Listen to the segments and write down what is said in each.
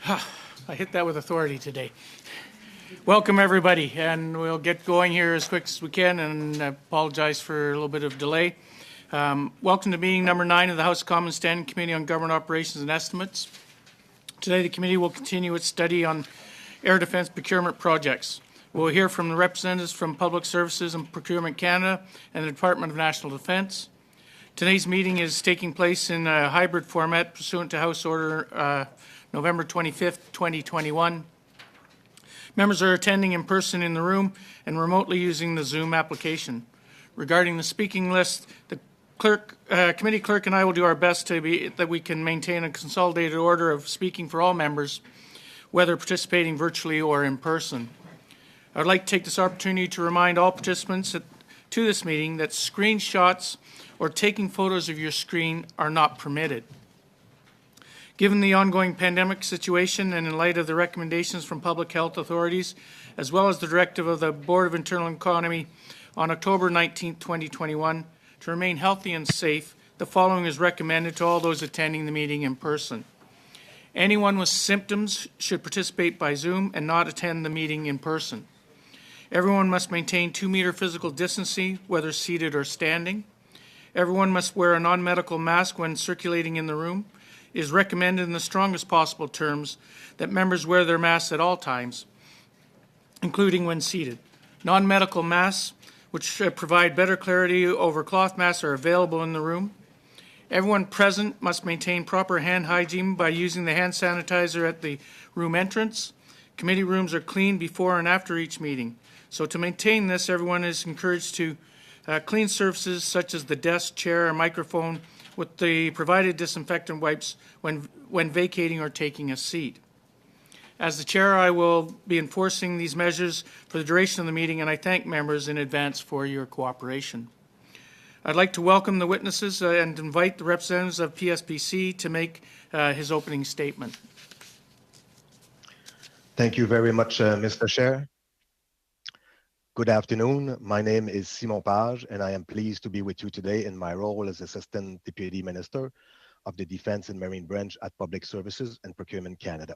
I hit that with authority today. Welcome, everybody, and we'll get going here as quick as we can, and I apologize for a little bit of delay. Welcome to meeting number 9 of the House of Commons Standing Committee on Government Operations and Estimates. Today, the committee will continue its study on air defence procurement projects. We'll hear from the representatives from Public Services and Procurement Canada and the Department of National Defence. Today's meeting is taking place in a hybrid format pursuant to House Order November 25th, 2021. Members are attending in person in the room and remotely using the Zoom application. Regarding the speaking list, the committee clerk and I will do our best that we can maintain a consolidated order of speaking for all members, whether participating virtually or in person. I would like to take this opportunity to remind all participants to this meeting that screenshots or taking photos of your screen are not permitted. Given the ongoing pandemic situation and in light of the recommendations from public health authorities, as well as the directive of the Board of Internal Economy on October 19, 2021, to remain healthy and safe, the following is recommended to all those attending the meeting in person. Anyone with symptoms should participate by Zoom and not attend the meeting in person. Everyone must maintain 2-meter physical distancing, whether seated or standing. Everyone must wear a non-medical mask when circulating in the room. It is recommended in the strongest possible terms that members wear their masks at all times, including when seated. Non-medical masks, which provide better clarity over cloth masks, are available in the room. Everyone present must maintain proper hand hygiene by using the hand sanitizer at the room entrance. Committee rooms are cleaned before and after each meeting. So to maintain this, everyone is encouraged to clean surfaces such as the desk, chair, or microphone with the provided disinfectant wipes when vacating or taking a seat. As the chair, I will be enforcing these measures for the duration of the meeting, and I thank members in advance for your cooperation. I'd like to welcome the witnesses and invite the representatives of PSPC to make his opening statement. Thank you very much, Mr. Chair. Good afternoon. My name is Simon Page, and I am pleased to be with you today in my role as Assistant Deputy Minister of the Defence and Marine Branch at Public Services and Procurement Canada.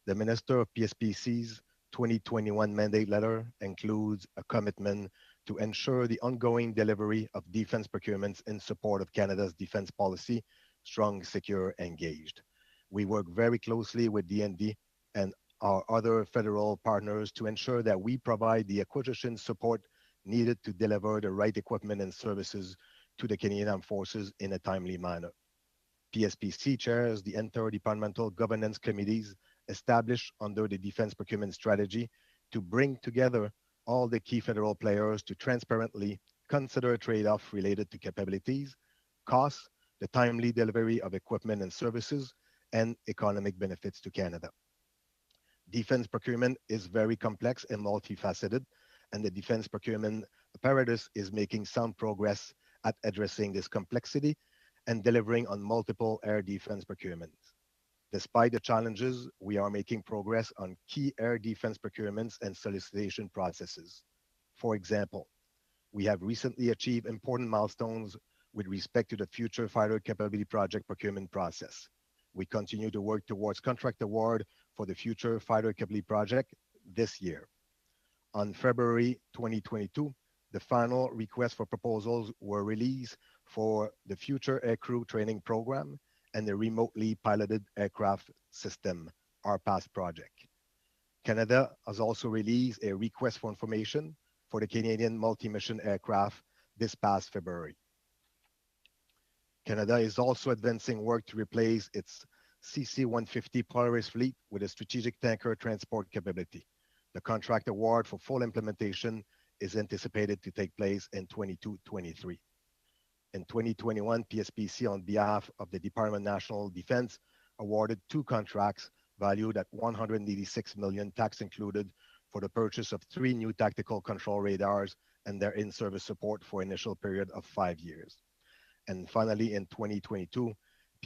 The Minister of PSPC's 2021 mandate letter includes a commitment to ensure the ongoing delivery of defence procurements in support of Canada's defence policy, strong, secure, engaged. We work very closely with DND and our other federal partners to ensure that we provide the acquisition support needed to deliver the right equipment and services to the Canadian Armed Forces in a timely manner. PSPC chairs the interdepartmental governance committees established under the Defense Procurement Strategy to bring together all the key federal players to transparently consider trade-off related to capabilities, costs, the timely delivery of equipment and services, and economic benefits to Canada. Defense procurement is very complex and multifaceted, and the defense procurement apparatus is making some progress at addressing this complexity and delivering on multiple air defense procurements. Despite the challenges, we are making progress on key air defense procurements and solicitation processes. For example, we have recently achieved important milestones with respect to the Future Fighter Capability Project procurement process. We continue to work towards contract award for the Future Fighter Capability Project this year. On February 2022, the final request for proposals were released for the Future Aircrew Training Program and the Remotely Piloted Aircraft System, RPAS project. Canada has also released a request for information for the Canadian multi-mission aircraft this past February. Canada is also advancing work to replace its CC-150 Polaris fleet with a strategic tanker transport capability. The contract award for full implementation is anticipated to take place in 22-23. In 2021, PSPC, on behalf of the Department of National Defense, awarded 2 contracts valued at $186 million, tax included, for the purchase of 3 new tactical control radars and their in-service support for an initial period of 5 years. And finally, in 2022,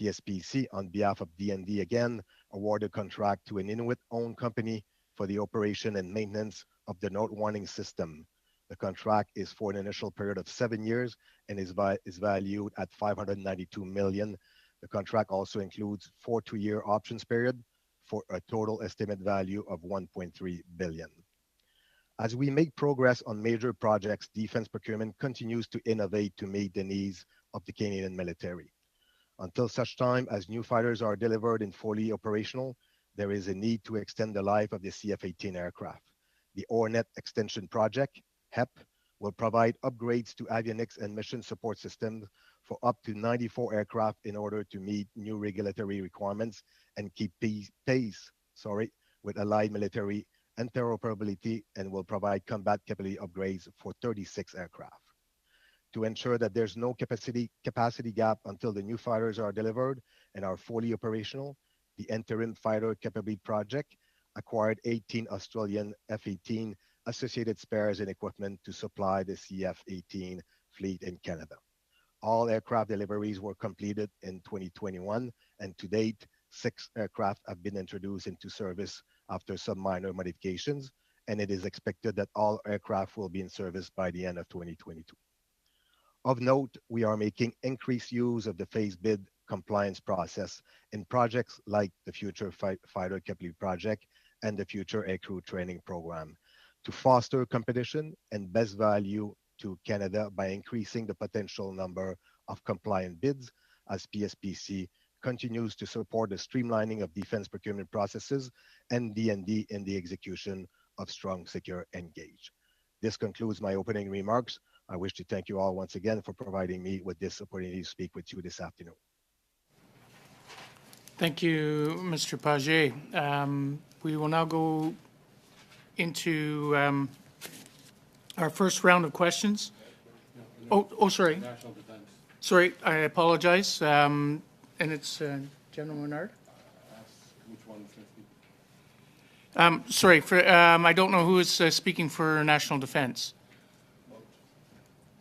PSPC, on behalf of DND again, awarded a contract to an Inuit-owned company for the operation and maintenance of the North Warning System. The contract is for an initial period of 7 years and is valued at $592 million. The contract also includes 4 two-year options period for a total estimate value of 1.3 billion. As we make progress on major projects, defense procurement continues to innovate to meet the needs of the Canadian military. Until such time as new fighters are delivered and fully operational, there is a need to extend the life of the CF-18 aircraft. The Ornet Extension Project, HEP, will provide upgrades to avionics and mission support systems for up to 94 aircraft in order to meet new regulatory requirements and keep pace with allied military interoperability, and will provide combat capability upgrades for 36 aircraft. To ensure that there's no capacity gap until the new fighters are delivered and are fully operational, the Interim Fighter Capability Project acquired 18 Australian F-18 associated spares and equipment to supply the CF-18 fleet in Canada. All aircraft deliveries were completed in 2021, and to date, 6 aircraft have been introduced into service after some minor modifications, and it is expected that all aircraft will be in service by the end of 2022. Of note, we are making increased use of the phase bid compliance process in projects like the Future Fighter Capability Project and the Future Aircrew Training Program to foster competition and best value to Canada by increasing the potential number of compliant bids as PSPC continues to support the streamlining of defense procurement processes and DND in the execution of Strong, Secure, Engage. This concludes my opening remarks. I wish to thank you all once again for providing me with this opportunity to speak with you this afternoon. Thank you, Mr. Paget. We will now go into our first round of questions. Sorry. National Defense. Sorry, I apologize. And it's General Menard. Ask which one's going to speak. Sorry, I don't know who is speaking for National Defense.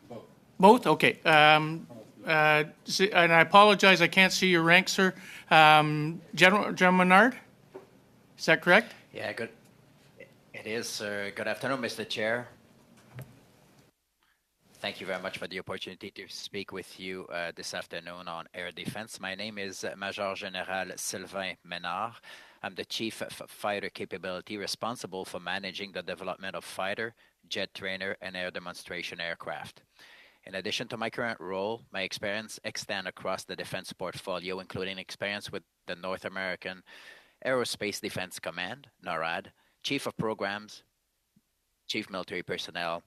Both. Both? Okay. And I apologize, I can't see your rank, sir. General Menard, is that correct? Yeah, good. It is. Good afternoon, Mr. Chair. Thank you very much for the opportunity to speak with you this afternoon on air defense. My name is Major General Sylvain Ménard. I'm the Chief of Fighter Capability responsible for managing the development of fighter, jet trainer, and air demonstration aircraft. In addition to my current role, my experience extends across the defense portfolio, including experience with the North American Aerospace Defense Command, NORAD, Chief of Programs, Chief Military Personnel,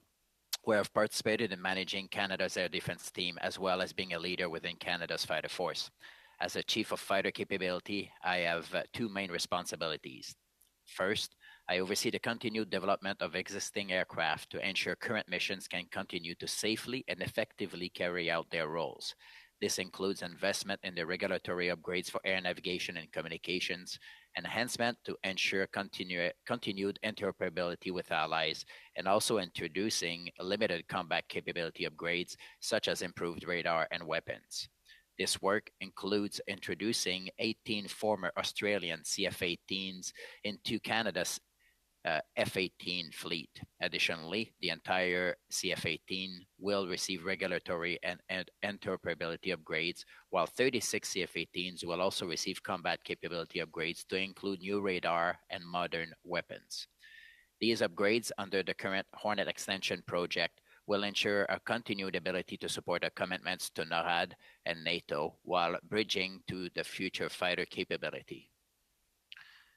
where I've participated in managing Canada's air defense team, as well as being a leader within Canada's fighter force. As a Chief of Fighter Capability, I have 2 main responsibilities. First, I oversee the continued development of existing aircraft to ensure current missions can continue to safely and effectively carry out their roles. This includes investment in the regulatory upgrades for air navigation and communications, enhancement to ensure continued interoperability with allies, and also introducing limited combat capability upgrades such as improved radar and weapons. This work includes introducing 18 former Australian CF-18s into Canada's F-18 fleet. Additionally, the entire CF-18 will receive regulatory and interoperability upgrades, while 36 CF-18s will also receive combat capability upgrades to include new radar and modern weapons. These upgrades under the current Hornet Extension project will ensure a continued ability to support our commitments to NORAD and NATO while bridging to the future fighter capability.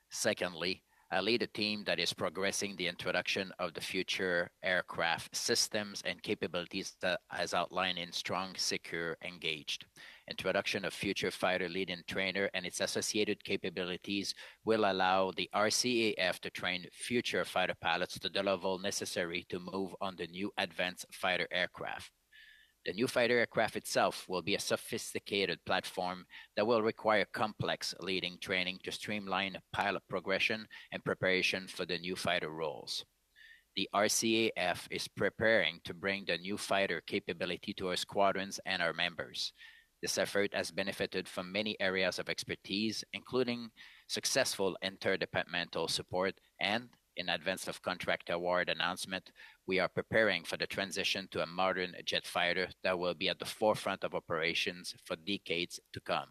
Secondly, I lead a team that is progressing the introduction of the future aircraft systems and capabilities that as outlined in Strong, Secure, Engaged. Introduction of future fighter lead and trainer and its associated capabilities will allow the RCAF to train future fighter pilots to the level necessary to move on the new advanced fighter aircraft. The new fighter aircraft itself will be a sophisticated platform that will require complex leading training to streamline pilot progression and preparation for the new fighter roles. The RCAF is preparing to bring the new fighter capability to our squadrons and our members. This effort has benefited from many areas of expertise, including successful interdepartmental support and, in advance of contract award announcement, we are preparing for the transition to a modern jet fighter that will be at the forefront of operations for decades to come.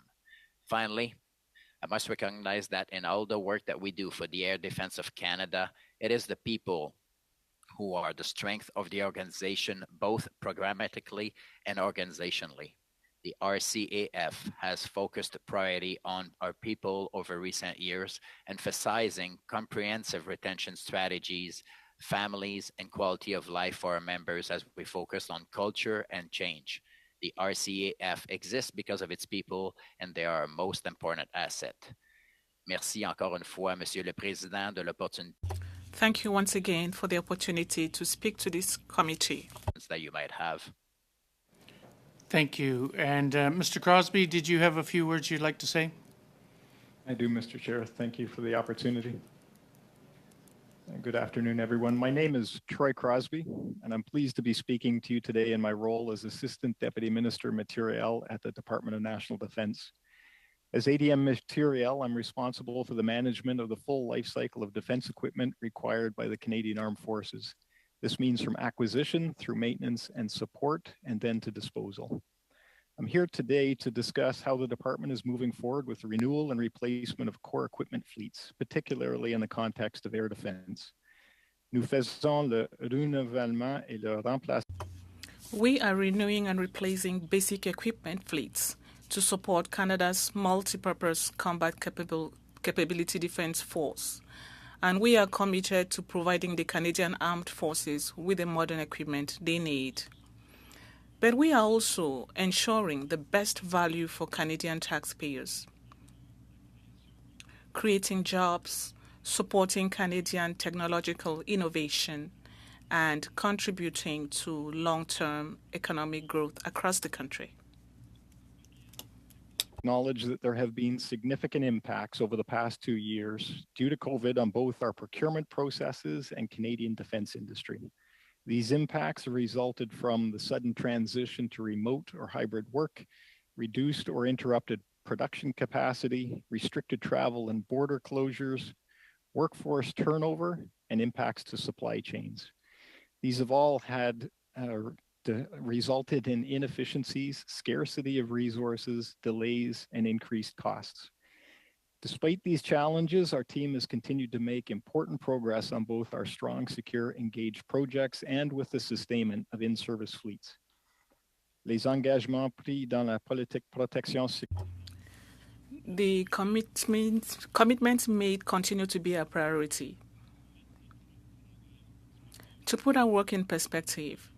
Finally, I must recognize that in all the work that we do for the Air Defense of Canada, it is the people who are the strength of the organization, both programmatically and organizationally. The RCAF has focused priority on our people over recent years, emphasizing comprehensive retention strategies, families, and quality of life for our members as we focus on culture and change. The RCAF exists because of its people, and they are our most important asset. Merci encore une fois, Monsieur le Président, de l'opportunité Thank you once again for the opportunity to speak to this committee. that you might have. Thank you. And Mr. Crosby, did you have a few words you'd like to say? I do, Mr. Chair. Thank you for the opportunity. And good afternoon, everyone. My name is Troy Crosby, and I'm pleased to be speaking to you today in my role as Assistant Deputy Minister Materiel at the Department of National Defense. As ADM Materiel, I'm responsible for the management of the full life cycle of defense equipment required by the Canadian Armed Forces. This means from acquisition through maintenance and support, and then to disposal. I'm here today to discuss how the department is moving forward with the renewal and replacement of core equipment fleets, particularly in the context of air defense. Nous faisons le renouvellement et le remplacement. We are renewing and replacing basic equipment fleets to support Canada's multi-purpose combat capability defense force. And we are committed to providing the Canadian Armed Forces with the modern equipment they need. But we are also ensuring the best value for Canadian taxpayers, creating jobs, supporting Canadian technological innovation, and contributing to long-term economic growth across the country. Acknowledge that there have been significant impacts over the past 2 years due to COVID on both our procurement processes and Canadian defense industry. These impacts have resulted from the sudden transition to remote or hybrid work, reduced or interrupted production capacity, restricted travel and border closures, workforce turnover, and impacts to supply chains. These have all had resulted in inefficiencies, scarcity of resources, delays, and increased costs. Despite these challenges, our team has continued to make important progress on both our strong, secure, engaged projects and with the sustainment of in-service fleets. Les engagements pris dans la politique protection. The commitments made continue to be a priority. To put our work in perspective,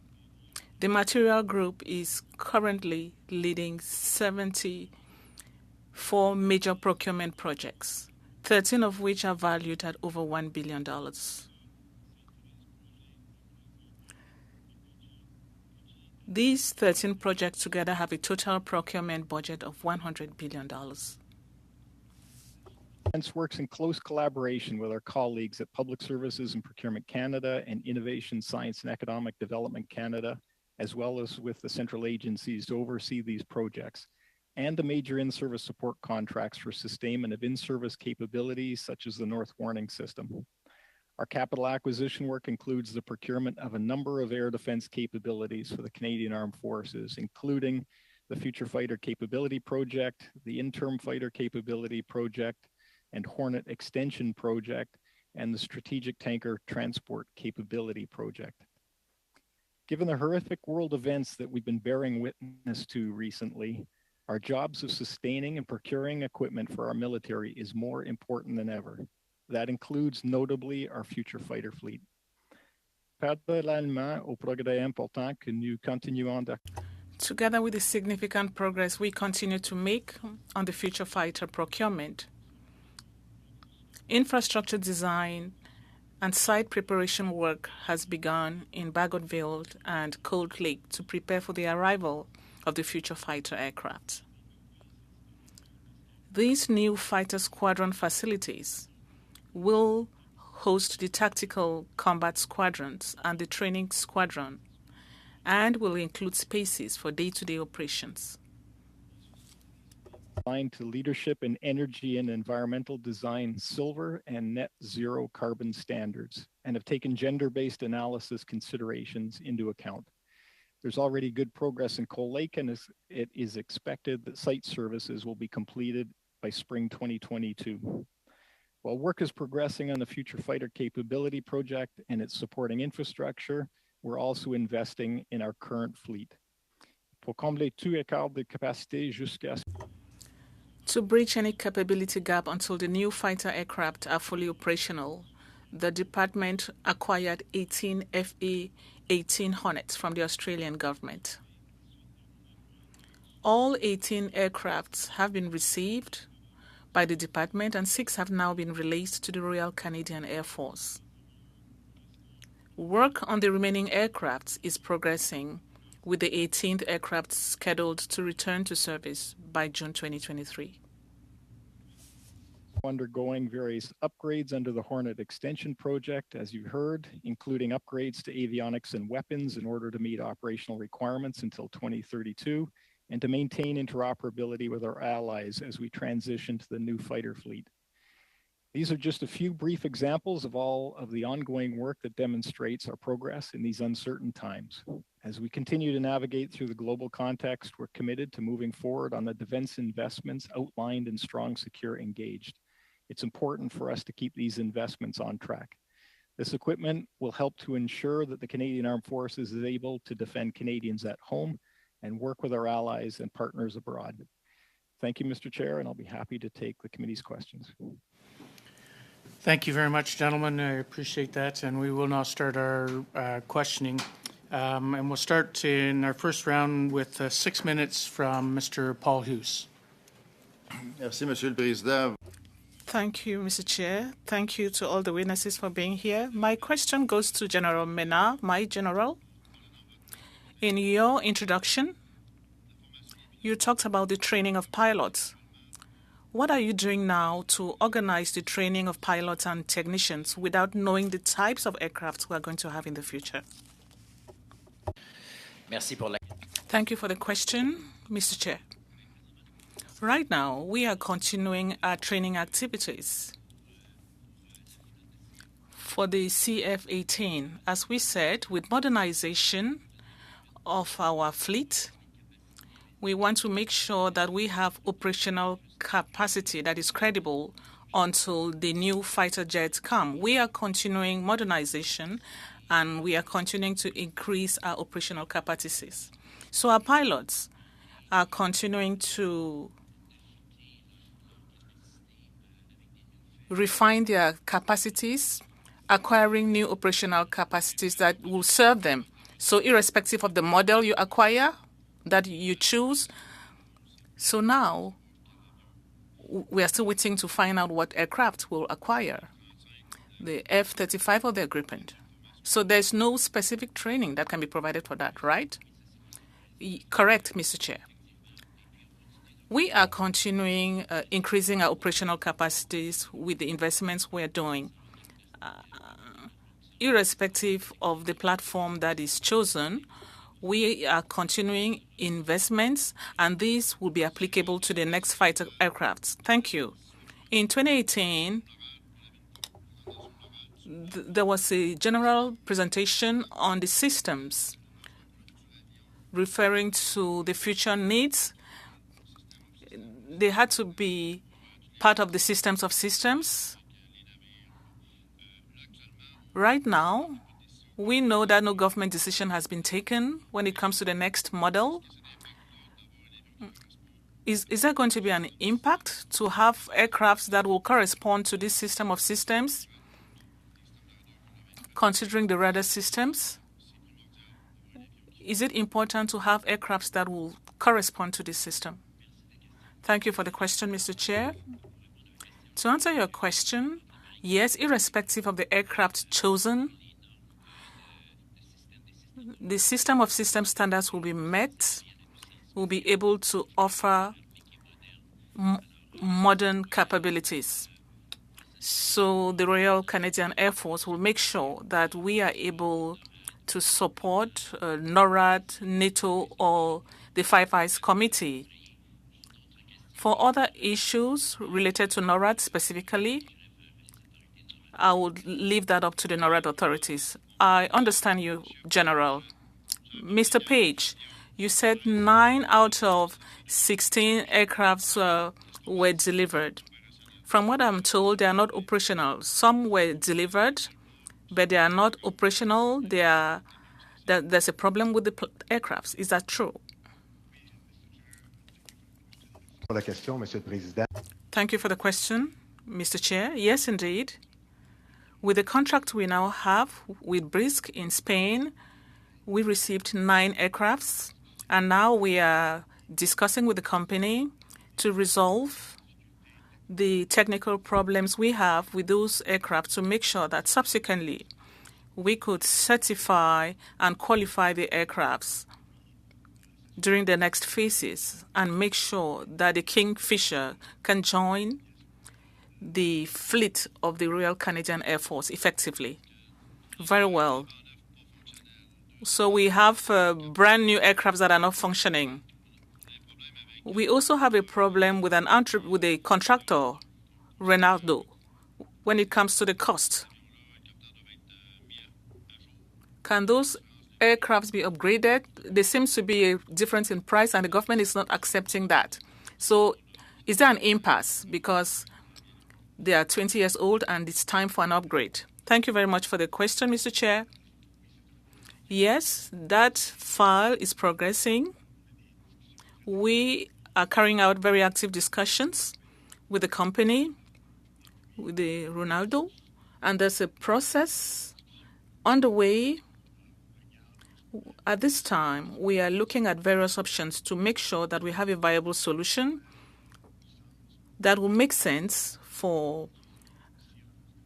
the Material Group is currently leading 74 major procurement projects, 13 of which are valued at over $1 billion. These 13 projects together have a total procurement budget of $100 billion. Defense works in close collaboration with our colleagues at Public Services and Procurement Canada and Innovation, Science and Economic Development Canada, as well as with the central agencies to oversee these projects, and the major in-service support contracts for sustainment of in-service capabilities such as the North Warning System. Our capital acquisition work includes the procurement of a number of air defense capabilities for the Canadian Armed Forces, including the Future Fighter Capability Project, the Interim Fighter Capability Project, and Hornet Extension Project, and the Strategic Tanker Transport Capability Project. Given the horrific world events that we've been bearing witness to recently, our jobs of sustaining and procuring equipment for our military is more important than ever. That includes notably our future fighter fleet. Parallèlement au progrès important que nous continuons de. Together with the significant progress we continue to make on the future fighter procurement, infrastructure design and site preparation work has begun in Bagotville and Cold Lake to prepare for the arrival of the future fighter aircraft. These new fighter squadron facilities will host the tactical combat squadrons and the training squadron, and will include spaces for day-to-day operations. Aligned to leadership in energy and environmental design, silver and net zero carbon standards, and have taken gender-based analysis considerations into account. There's already good progress in Cold Lake, and it is expected that site services will be completed by spring 2022. While work is progressing on the Future Fighter Capability Project and its supporting infrastructure, we're also investing in our current fleet. Pour combler tout écart de capacité jusqu'à To bridge any capability gap until the new fighter aircraft are fully operational, the department acquired 18 FA-18 Hornets from the Australian government. All 18 aircrafts have been received by the department and 6 have now been released to the Royal Canadian Air Force. Work on the remaining aircrafts is progressing, with the 18th aircraft scheduled to return to service by June 2023. Undergoing various upgrades under the Hornet Extension Project, as you heard, including upgrades to avionics and weapons in order to meet operational requirements until 2032 and to maintain interoperability with our allies as we transition to the new fighter fleet. These are just a few brief examples of all of the ongoing work that demonstrates our progress in these uncertain times. As we continue to navigate through the global context, we're committed to moving forward on the defense investments outlined in Strong, Secure, Engaged. It's important for us to keep these investments on track. This equipment will help to ensure that the Canadian Armed Forces is able to defend Canadians at home and work with our allies and partners abroad. Thank you, Mr. Chair, and I'll be happy to take the committee's questions. Thank you very much, gentlemen. I appreciate that. And we will now start our questioning. And we'll start in our first round with 6 minutes from Mr. Paul Hughes. Merci, Monsieur le Président. Thank you, Mr. Chair. Thank you to all the witnesses for being here. My question goes to General Menard, my general. In your introduction, you talked about the training of pilots. What are you doing now to organize the training of pilots and technicians without knowing the types of aircraft we are going to have in the future? Merci pour la... Thank you for the question, Mr. Chair. Right now, we are continuing our training activities for the CF-18. As we said, with modernization of our fleet, we want to make sure that we have operational capacity that is credible until the new fighter jets come. We are continuing modernization and we are continuing to increase our operational capacities. So our pilots are continuing to refine their capacities, acquiring new operational capacities that will serve them. So irrespective of the model you acquire, that you choose. So now, we are still waiting to find out what aircraft we'll acquire, the F-35 or the Gripen. So there's no specific training that can be provided for that, right? Correct, Mr. Chair. We are continuing increasing our operational capacities with the investments we're doing. Irrespective of the platform that is chosen, we are continuing investments, and these will be applicable to the next fighter aircrafts. Thank you. In 2018, there was a general presentation on the systems referring to the future needs. They had to be part of the systems of systems. Right now, we know that no government decision has been taken when it comes to the next model. Is there going to be an impact to have aircrafts that will correspond to this system of systems, considering the radar systems? Is it important to have aircrafts that will correspond to this system? Thank you for the question, Mr. Chair. To answer your question, yes, irrespective of the aircraft chosen, the system of system standards will be met. We'll be able to offer modern capabilities. So the Royal Canadian Air Force will make sure that we are able to support NORAD, NATO, or the Five Eyes Committee. For other issues related to NORAD specifically, I would leave that up to the NORAD authorities. I understand you, General. Mr. Page, you said 9 out of 16 aircrafts were delivered. From what I'm told, they are not operational. Some were delivered, but they are not operational. There's a problem with the aircrafts. Is that true? Pour la question, Monsieur le Président. Thank you for the question, Mr. Chair. Yes, indeed. With the contract we now have with Brisk in Spain, we received 9 aircrafts, and now we are discussing with the company to resolve the technical problems we have with those aircraft to make sure that subsequently we could certify and qualify the aircrafts during the next phases and make sure that the Kingfisher can join the fleet of the Royal Canadian Air Force effectively. Very well. So we have brand new aircrafts that are not functioning. We also have a problem with with a contractor, Ronaldo, when it comes to the cost. Can those aircrafts be upgraded? There seems to be a difference in price, and the government is not accepting that. So is there an impasse because they are 20 years old and it's time for an upgrade? Thank you very much for the question, Mr. Chair. Yes, that file is progressing. We are carrying out very active discussions with the company, with the Ronaldo, and there's a process underway. At this time, we are looking at various options to make sure that we have a viable solution that will make sense for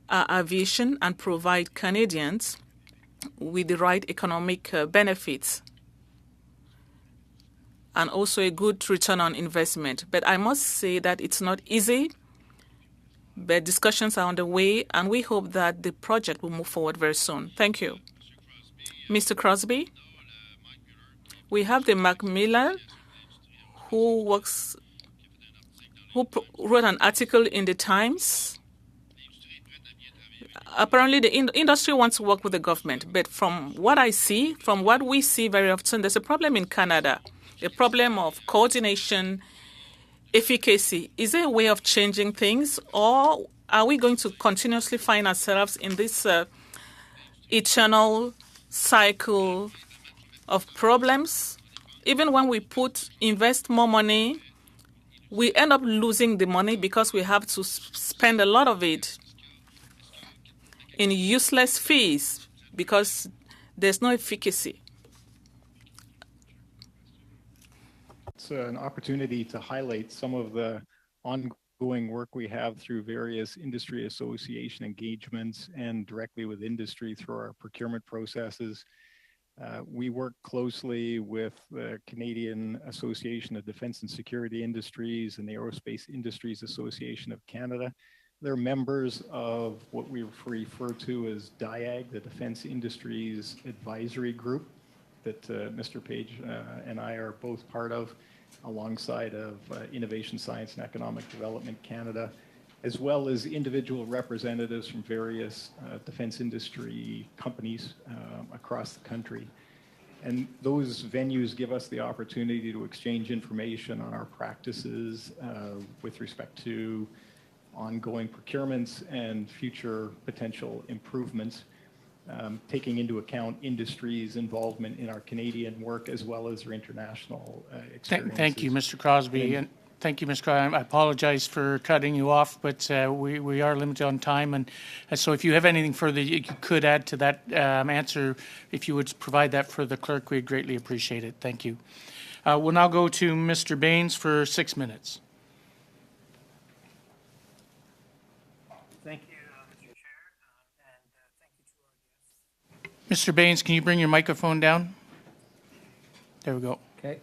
our aviation and provide Canadians with the right economic benefits and also a good return on investment. But I must say that it's not easy, but discussions are underway, and we hope that the project will move forward very soon. Thank you. Mr. Crosby, we have the Macmillan who wrote an article in the Times. Apparently, the industry wants to work with the government, but from what I see, from what we see very often, there's a problem in Canada, a problem of coordination, efficacy. Is there a way of changing things, or are we going to continuously find ourselves in this eternal cycle of problems? Even when we invest more money, we end up losing the money because we have to spend a lot of it in useless fees because there's no efficacy. It's an opportunity to highlight some of the ongoing work we have through various industry association engagements and directly with industry through our procurement processes. We work closely with the Canadian Association of Defence and Security Industries and the Aerospace Industries Association of Canada. They're members of what we refer to as DIAG, the Defence Industries Advisory Group, that Mr. Page and I are both part of, alongside of Innovation, Science and Economic Development Canada, as well as individual representatives from various defense industry companies across the country. And those venues give us the opportunity to exchange information on our practices with respect to ongoing procurements and future potential improvements, taking into account industry's involvement in our Canadian work as well as our international experiences. Thank you, Mr. Crosby. And thank you, Ms. Crosby. I apologize for cutting you off, but we are limited on time. And so if you have anything further you could add to that answer, if you would provide that for the clerk, we'd greatly appreciate it. Thank you. We'll now go to Mr. Baines for 6 minutes. Thank you, Mr. Chair, and thank you to our guests. Mr. Baines, can you bring your microphone down? There we go. Okay,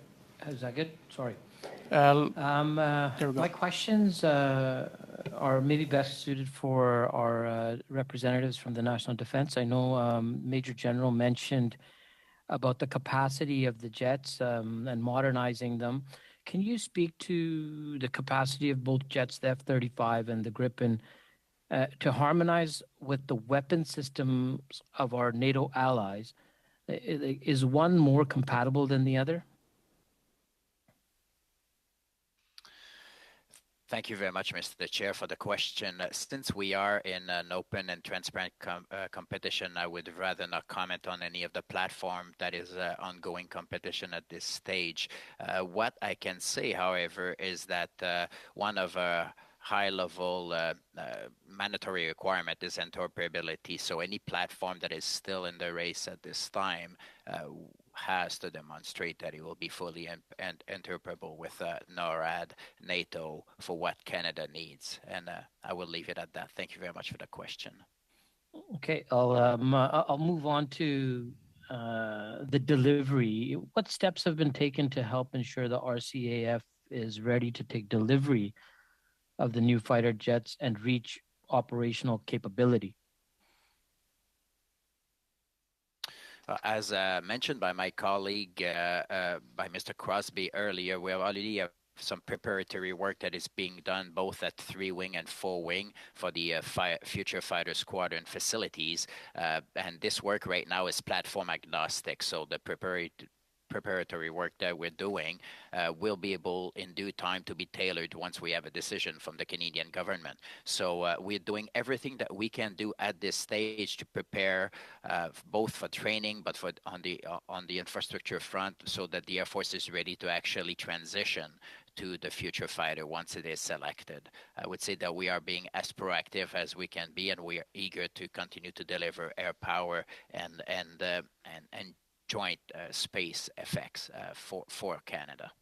is that good? Sorry. There we go. My questions are maybe best suited for our representatives from the National Defense. I know Major General mentioned about the capacity of the jets and modernizing them. Can you speak to the capacity of both jets, the F-35 and the Gripen, to harmonize with the weapon systems of our NATO allies? Is one more compatible than the other? Thank you very much, Mr. Chair, for the question. Since we are in an open and transparent competition, I would rather not comment on any of the platform that is ongoing competition at this stage. What I can say, however, is that one of our high-level mandatory requirement is interoperability. So any platform that is still in the race at this time has to demonstrate that it will be fully interoperable with NORAD, NATO, for what Canada needs. And I will leave it at that. Thank you very much for the question. Okay, I'll move on to the delivery. What steps have been taken to help ensure the RCAF is ready to take delivery of the new fighter jets and reach operational capability? As mentioned by my colleague, by Mr. Crosby earlier, we already have some preparatory work that is being done both at 3-wing and 4-wing for the future fighter squadron facilities. And this work right now is platform agnostic. So the preparatory work that we're doing will be able in due time to be tailored once we have a decision from the Canadian government. So we're doing everything that we can do at this stage to prepare both for training, but for on the infrastructure front, so that the Air Force is ready to actually transition to the future fighter once it is selected. I would say that we are being as proactive as we can be, and we are eager to continue to deliver air power and joint space effects for Canada.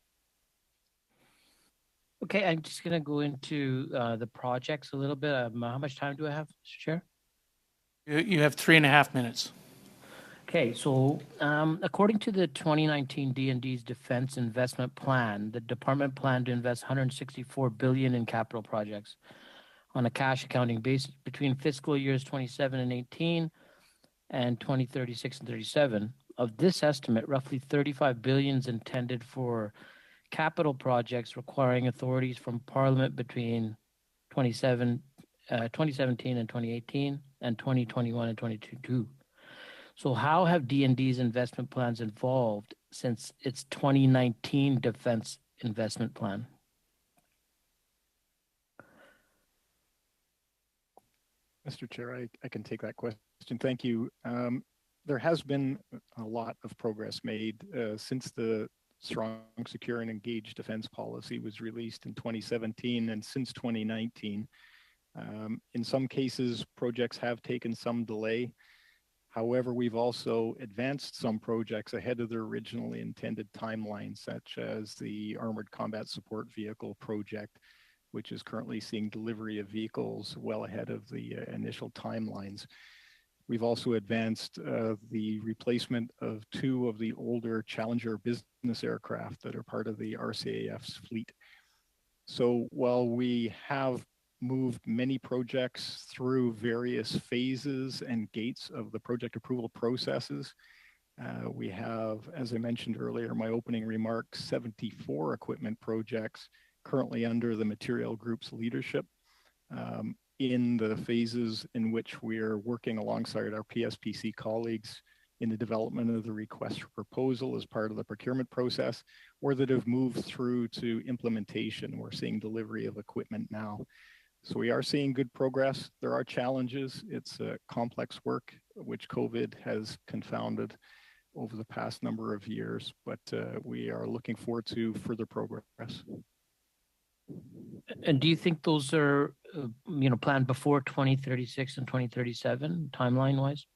Okay, I'm just going to go into the projects a little bit. How much time do I have, Mr. Chair? You have 3.5 minutes. Okay, so according to the 2019 D&D's Defense Investment Plan, the department planned to invest $164 billion in capital projects on a cash accounting basis between fiscal years 27 and 18 and 2036 and 37. Of this estimate, roughly $35 billion is intended for capital projects requiring authorities from Parliament between 2017 and 2018 and 2021 and 2022. So how have D&D's investment plans evolved since its 2019 Defense Investment Plan? Mr. Chair, I can take that question. Thank you. There has been a lot of progress made since the Strong, Secure, and Engaged Defense Policy was released in 2017 and since 2019. In some cases, projects have taken some delay. However, we've also advanced some projects ahead of their originally intended timelines, such as the Armored Combat Support Vehicle project, which is currently seeing delivery of vehicles well ahead of the initial timelines. We've also advanced the replacement of 2 of the older Challenger business aircraft that are part of the RCAF's fleet. So while we have moved many projects through various phases and gates of the project approval processes, we have, as I mentioned earlier in my opening remarks, 74 equipment projects currently under the material group's leadership in the phases in which we're working alongside our PSPC colleagues in the development of the request for proposal as part of the procurement process, or that have moved through to implementation. We're seeing delivery of equipment now. So we are seeing good progress. There are challenges. It's a complex work, which COVID has confounded over the past number of years, but we are looking forward to further progress. And do you think those are, planned before 2036 and 2037, timeline-wise?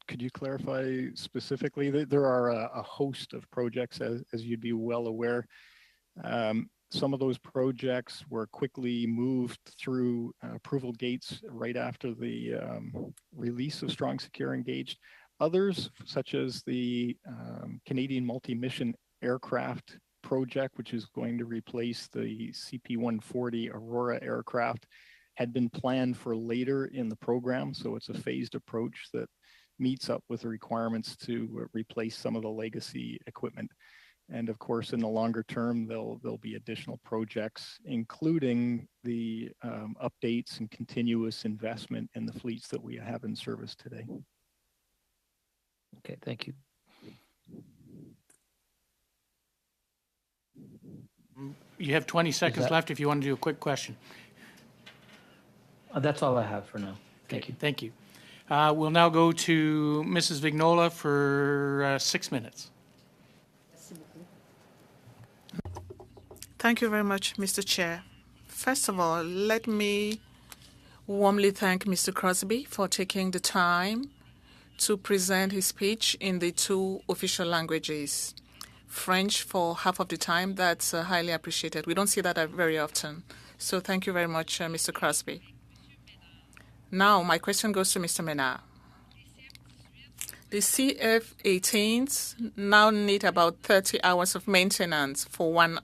Could you clarify specifically? There are a host of projects, as you'd be well aware. Some of those projects were quickly moved through approval gates right after the release of Strong, Secure, Engaged. Others, such as the Canadian Multi-Mission Aircraft project, which is going to replace the CP-140 Aurora aircraft, had been planned for later in the program. So it's a phased approach that meets up with the requirements to replace some of the legacy equipment. And of course, in the longer term, there'll be additional projects, including the updates and continuous investment in the fleets that we have in service today. Okay, thank you. You have 20 seconds that- left if you want to do a quick question. That's all I have for now. Thank you. Thank you. We'll now go to Mrs. Vignola for 6 minutes. Thank you very much, Mr. Chair. First of all, let me warmly thank Mr. Crosby for taking the time to present his speech in the two official languages. French for half of the time, that's highly appreciated. We don't see that very often. So thank you very much, Mr. Crosby. Now, my question goes to Mr. Menard. The CF-18s now need about 30 hours of maintenance for one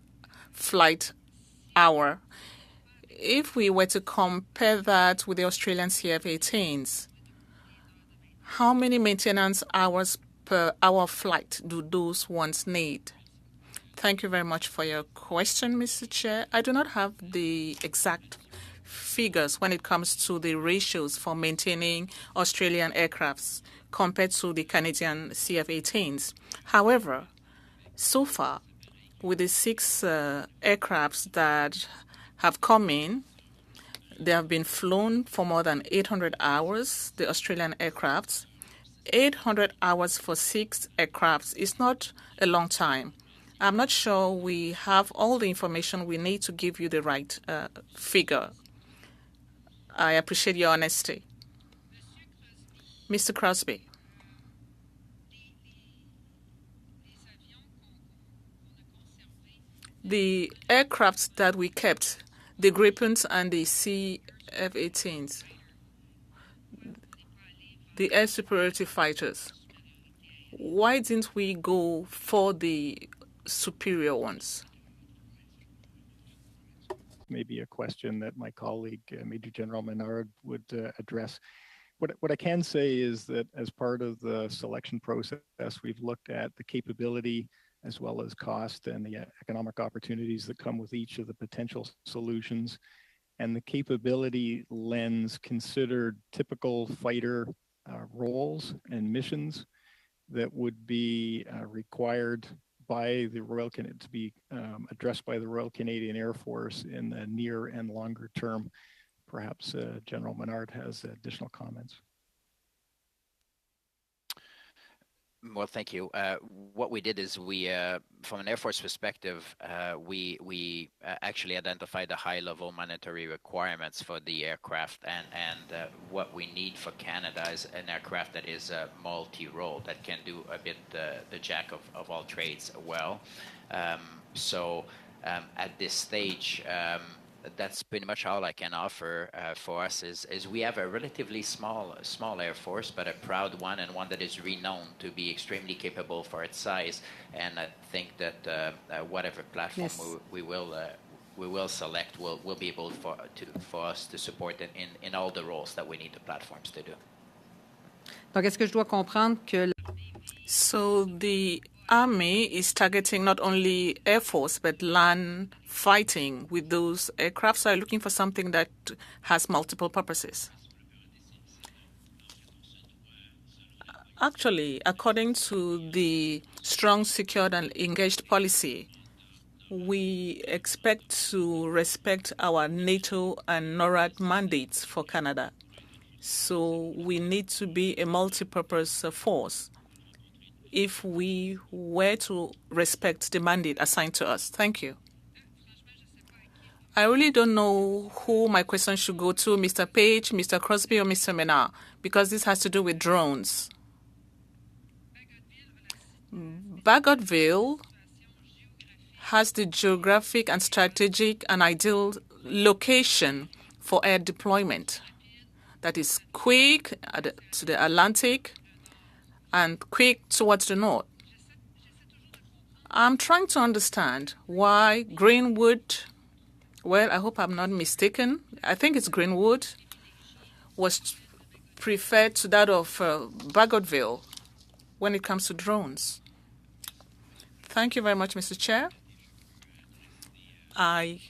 flight hour. If we were to compare that with the Australian CF-18s, how many maintenance hours per hour of flight do those ones need? Thank you very much for your question, Mr. Chair. I do not have the exact figures when it comes to the ratios for maintaining Australian aircrafts compared to the Canadian CF-18s. However, so far, with the 6 aircrafts that have come in, they have been flown for more than 800 hours, the Australian aircrafts. 800 hours for 6 aircrafts is not a long time. I'm not sure we have all the information we need to give you the right figure. I appreciate your honesty. Mr. Crosby. The aircrafts that we kept, the Gripens and the CF-18s, the air superiority fighters, why didn't we go for the superior ones? Maybe a question that my colleague, Major General Menard, would address. What I can say is that as part of the selection process, we've looked at the capability as well as cost and the economic opportunities that come with each of the potential solutions. And the capability lens considered typical fighter roles and missions that would be required by the to be addressed by the Royal Canadian Air Force in the near and longer term. Perhaps General Menard has additional comments. Well, thank you. What we did is we, from an Air Force perspective, we actually identified the high-level monetary requirements for the aircraft, and what we need for Canada is an aircraft that is multi-role, that can do a bit the jack of all trades well. So at this stage, that's pretty much all I can offer for us is we have a relatively small Air Force, but a proud one, and one that is renowned to be extremely capable for its size. And I think that whatever platform we will select will be able for us to support in all the roles that we need the platforms to do. Donc, est-ce que je dois comprendre que... So the Army is targeting not only Air Force but land fighting with those aircraft, so are looking for something that has multiple purposes. Actually, according to the strong, secured, and engaged policy, we expect to respect our NATO and NORAD mandates for Canada. So we need to be a multi-purpose force if we were to respect the mandate assigned to us. Thank you. I really don't know who my question should go to, Mr. Page, Mr. Crosby, or Mr. Menard, because this has to do with drones. Bagotville has the geographic and strategic and ideal location for air deployment that is quick to the Atlantic and quick towards the north. I'm trying to understand why Greenwood, well, I hope I'm not mistaken, I think it's Greenwood, was preferred to that of Bagotville when it comes to drones. Thank you very much, Mr. Chair. I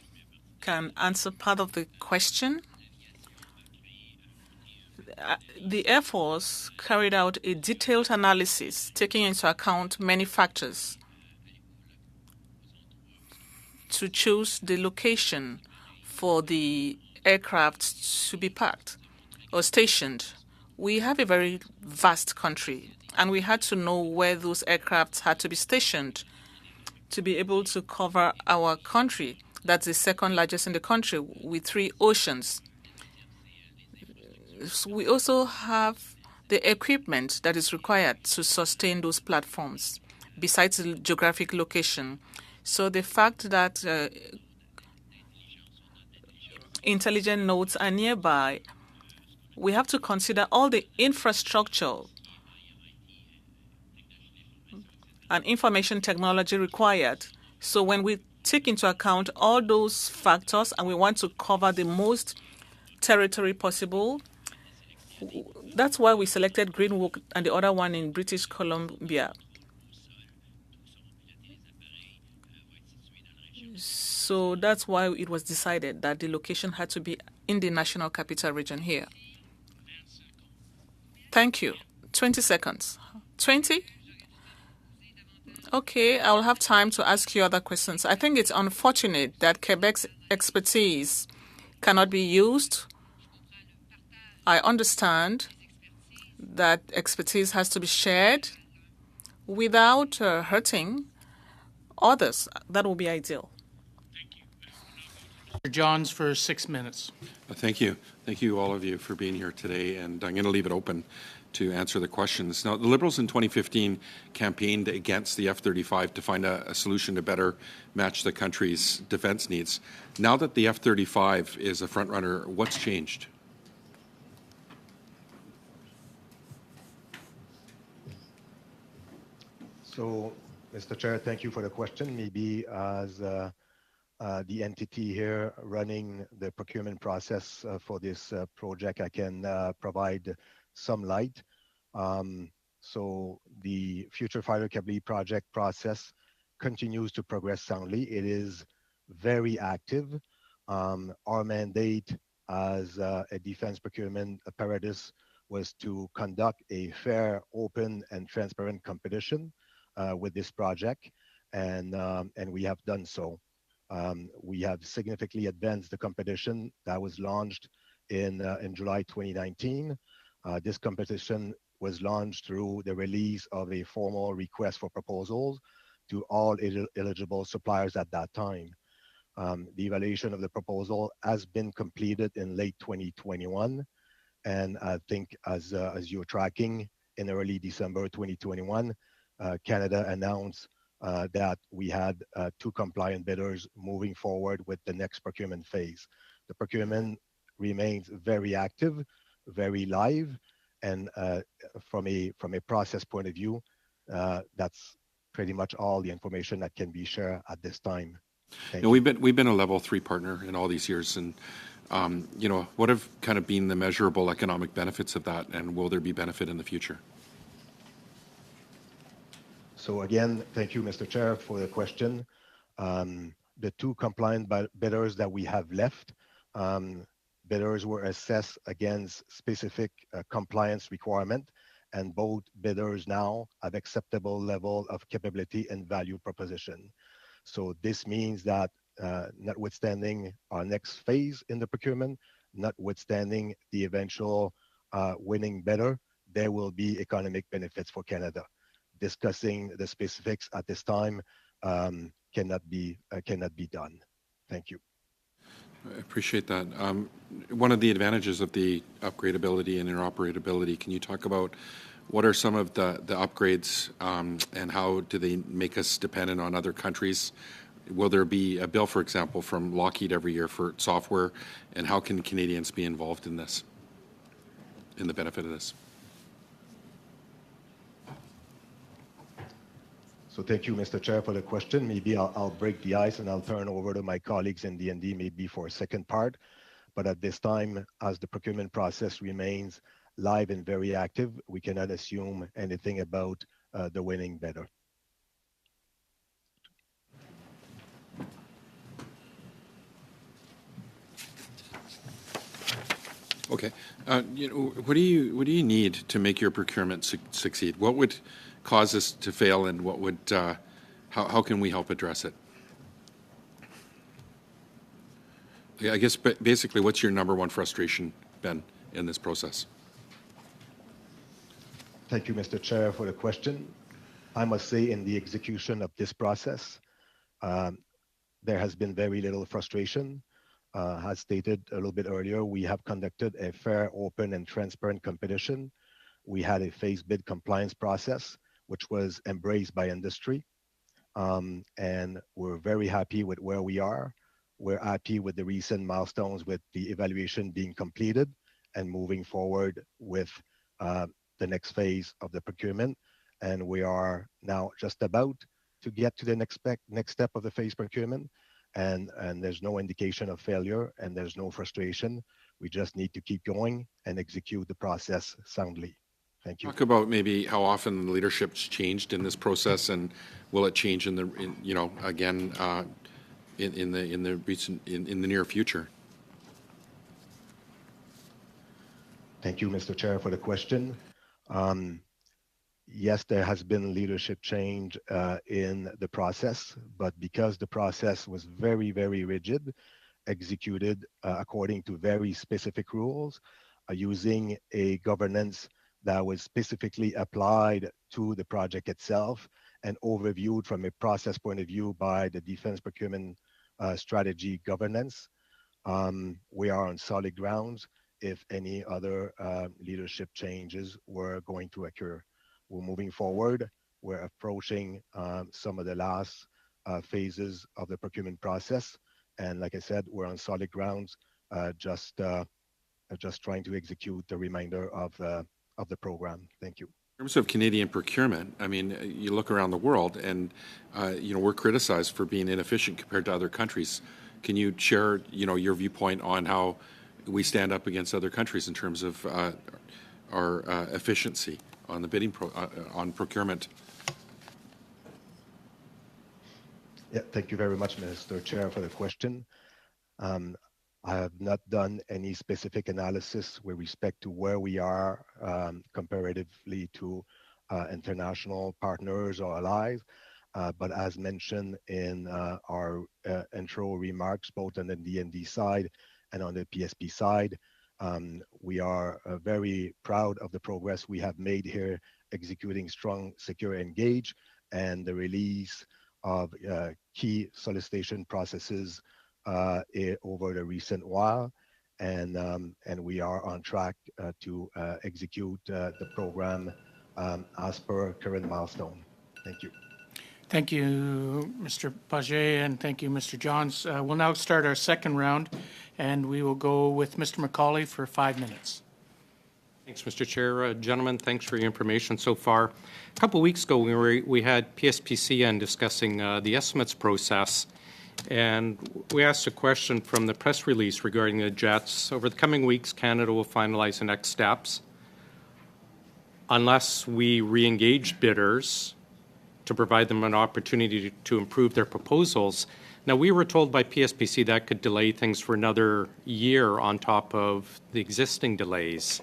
can answer part of the question. The Air Force carried out a detailed analysis taking into account many factors to choose the location for the aircraft to be parked or stationed. We have a very vast country, and we had to know where those aircraft had to be stationed to be able to cover our country. That's the second largest in the country with 3 oceans. So we also have the equipment that is required to sustain those platforms besides the geographic location. So the fact that intelligent nodes are nearby, we have to consider all the infrastructure and information technology required. So when we take into account all those factors and we want to cover the most territory possible, that's why we selected Greenwood and the other one in British Columbia. So that's why it was decided that the location had to be in the National Capital Region here. Thank you. 20 seconds. 20? Okay, I'll have time to ask you other questions. I think it's unfortunate that Quebec's expertise cannot be used. I understand that expertise has to be shared without hurting others. That would be ideal. Mr. Johns for 6 minutes. Thank you. Thank you, all of you, for being here today. And I'm going to leave it open to answer the questions. Now, the Liberals in 2015 campaigned against the F-35 to find a solution to better match the country's defense needs. Now that the F-35 is a frontrunner, what's changed? So, Mr. Chair, thank you for the question. Maybe as the entity here running the procurement process for this project, I can provide some light. So the Future Fighter Capability Project process continues to progress soundly. It is very active. Our mandate as a defense procurement apparatus was to conduct a fair, open, and transparent competition with this project, and we have done so. We have significantly advanced the competition that was launched in July 2019. This competition was launched through the release of a formal request for proposals to all eligible suppliers at that time. The evaluation of the proposal has been completed in late 2021, and I think as you're tracking, in early December 2021, Canada announced that we had 2 compliant bidders moving forward with the next procurement phase. The procurement remains very active, very live, and from a process point of view, that's pretty much all the information that can be shared at this time. Thank you. We've been a level 3 partner in all these years, and what have kind of been the measurable economic benefits of that, and will there be benefit in the future? So again, thank you, Mr. Chair, for the question. The 2 compliant bidders that we have left, bidders were assessed against specific compliance requirement, and both bidders now have acceptable level of capability and value proposition. So this means that notwithstanding our next phase in the procurement, notwithstanding the eventual winning bidder, there will be economic benefits for Canada. Discussing the specifics at this time cannot be done. Thank you. I appreciate that. One of the advantages of the upgradability and interoperability, can you talk about what are some of the upgrades and how do they make us dependent on other countries? Will there be a bill, for example, from Lockheed every year for software, and how can Canadians be involved in this, in the benefit of this? So thank you, Mr. Chair, for the question. Maybe I'll break the ice and I'll turn over to my colleagues in D&D maybe for a second part. But at this time, as the procurement process remains live and very active, we cannot assume anything about the winning bidder. Okay. What do you need to make your procurement succeed? What would cause us to fail, and what would how can we help address it? Yeah, I guess basically, what's your number one frustration, Ben, in this process? Thank you, Mr. Chair, for the question. I must say, in the execution of this process, there has been very little frustration. As stated a little bit earlier, we have conducted a fair, open, and transparent competition. We had a phase bid compliance process, which was embraced by industry. And we're very happy with where we are. We're happy with the recent milestones with the evaluation being completed and moving forward with the next phase of the procurement. And we are now just about to get to the next step of the phase procurement. And there's no indication of failure and there's no frustration. We just need to keep going and execute the process soundly. Thank you. Talk about maybe how often the leadership's changed in this process, and will it change in the near future? Thank you, Mr. Chair, for the question. Yes, there has been leadership change in the process, but because the process was very, very rigid, executed according to very specific rules, using a governance that was specifically applied to the project itself and overviewed from a process point of view by the Defense Procurement Strategy Governance. We are on solid grounds if any other leadership changes were going to occur. We're moving forward. We're approaching some of the last phases of the procurement process. And like I said, we're on solid grounds, just trying to execute the remainder of the program. Thank you. In terms of Canadian procurement, I mean, you look around the world and, we're criticized for being inefficient compared to other countries. Can you share, your viewpoint on how we stand up against other countries in terms of our efficiency on the bidding on procurement? Yeah, thank you very much, Mr. Chair, for the question. I have not done any specific analysis with respect to where we are comparatively to international partners or allies. But as mentioned in our intro remarks, both on the D&D side and on the PSP side, we are very proud of the progress we have made here, executing strong, secure, engage, and the release of key solicitation processes over the recent while, and we are on track to execute the program as per current milestone. Thank you. Thank you, Mr. Paget, and thank you, Mr. Johns. We'll now start our second round, and we will go with Mr. McCauley for 5 minutes. Thanks, Mr. Chair. Gentlemen, thanks for your information so far. A couple of weeks ago, we had PSPCN discussing the estimates process, and we asked a question from the press release regarding the jets. Over the coming weeks, Canada will finalize the next steps. Unless we re-engage bidders to provide them an opportunity to improve their proposals. Now, we were told by PSPC that could delay things for another year on top of the existing delays.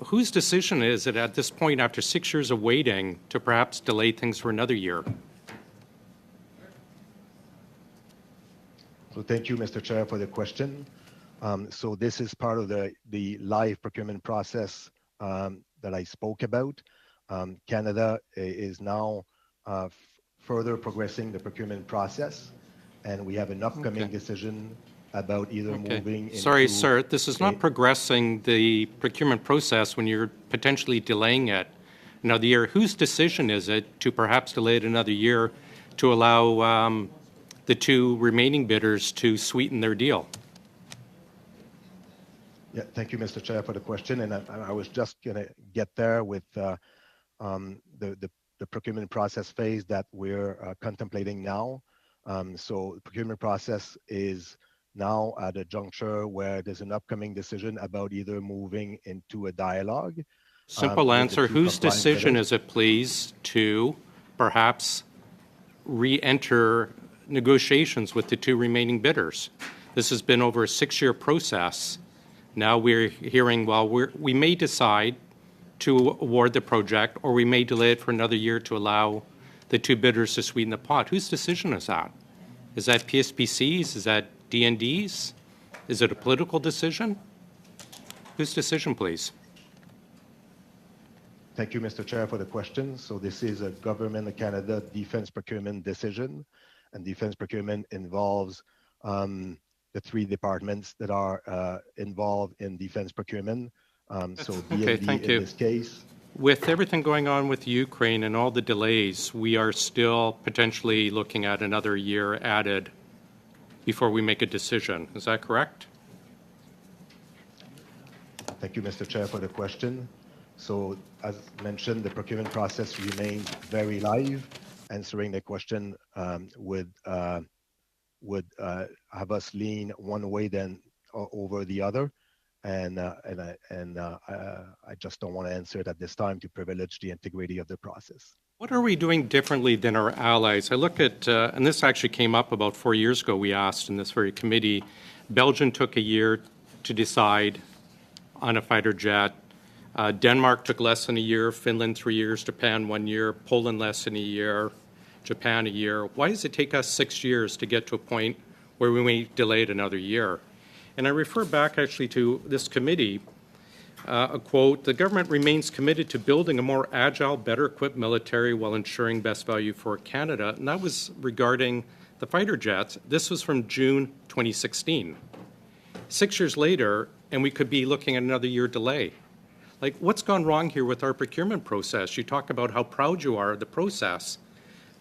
Whose decision is it at this point, after 6 years of waiting, to perhaps delay things for another year? So thank you, Mr. Chair, for the question. So this is part of the live procurement process that I spoke about. Canada is now further progressing the procurement process, and we have an upcoming decision about either moving into... Sorry, sir, this is not progressing the procurement process when you're potentially delaying it another year. Whose decision is it to perhaps delay it another year to allow the two remaining bidders to sweeten their deal? Yeah, thank you, Mr. Chair, for the question. And I was just going to get there with the procurement process phase that we're contemplating now. So the procurement process is now at a juncture where there's an upcoming decision about either moving into a dialogue. Simple answer. Whose decision is it, please, to perhaps re-enter negotiations with the two remaining bidders? This has been over a 6-year process. Now we're hearing, well, we may decide to award the project, or we may delay it for another year to allow the two bidders to sweeten the pot. Whose decision is that? Is that PSPC's? Is that D&Ds? Is it a political decision? Whose decision, please? Thank you, Mr. Chair, for the question. So this is a Government of Canada defense procurement decision, and defense procurement involves the three departments that are involved in defense procurement. So Okay, D&D thank in you. this case. With everything going on with Ukraine and all the delays, we are still potentially looking at another year added before we make a decision. Is that correct? Thank you, Mr. Chair, for the question. So as mentioned, the procurement process remains very live. Answering the question would have us lean one way than over the other. And I just don't want to answer it at this time to privilege the integrity of the process. What are we doing differently than our allies? I look at, and this actually came up about 4 years ago, we asked in this very committee, Belgium took a year to decide on a fighter jet. Denmark took less than a year, Finland 3 years, Japan 1 year, Poland less than a year, Japan a year. Why does it take us 6 years to get to a point where we may delay it another year? And I refer back actually to this committee, a quote, "The government remains committed to building a more agile, better equipped military while ensuring best value for Canada." And that was regarding the fighter jets. This was from June 2016. 6 years later, and we could be looking at another year delay. Like, what's gone wrong here with our procurement process? You talk about how proud you are of the process,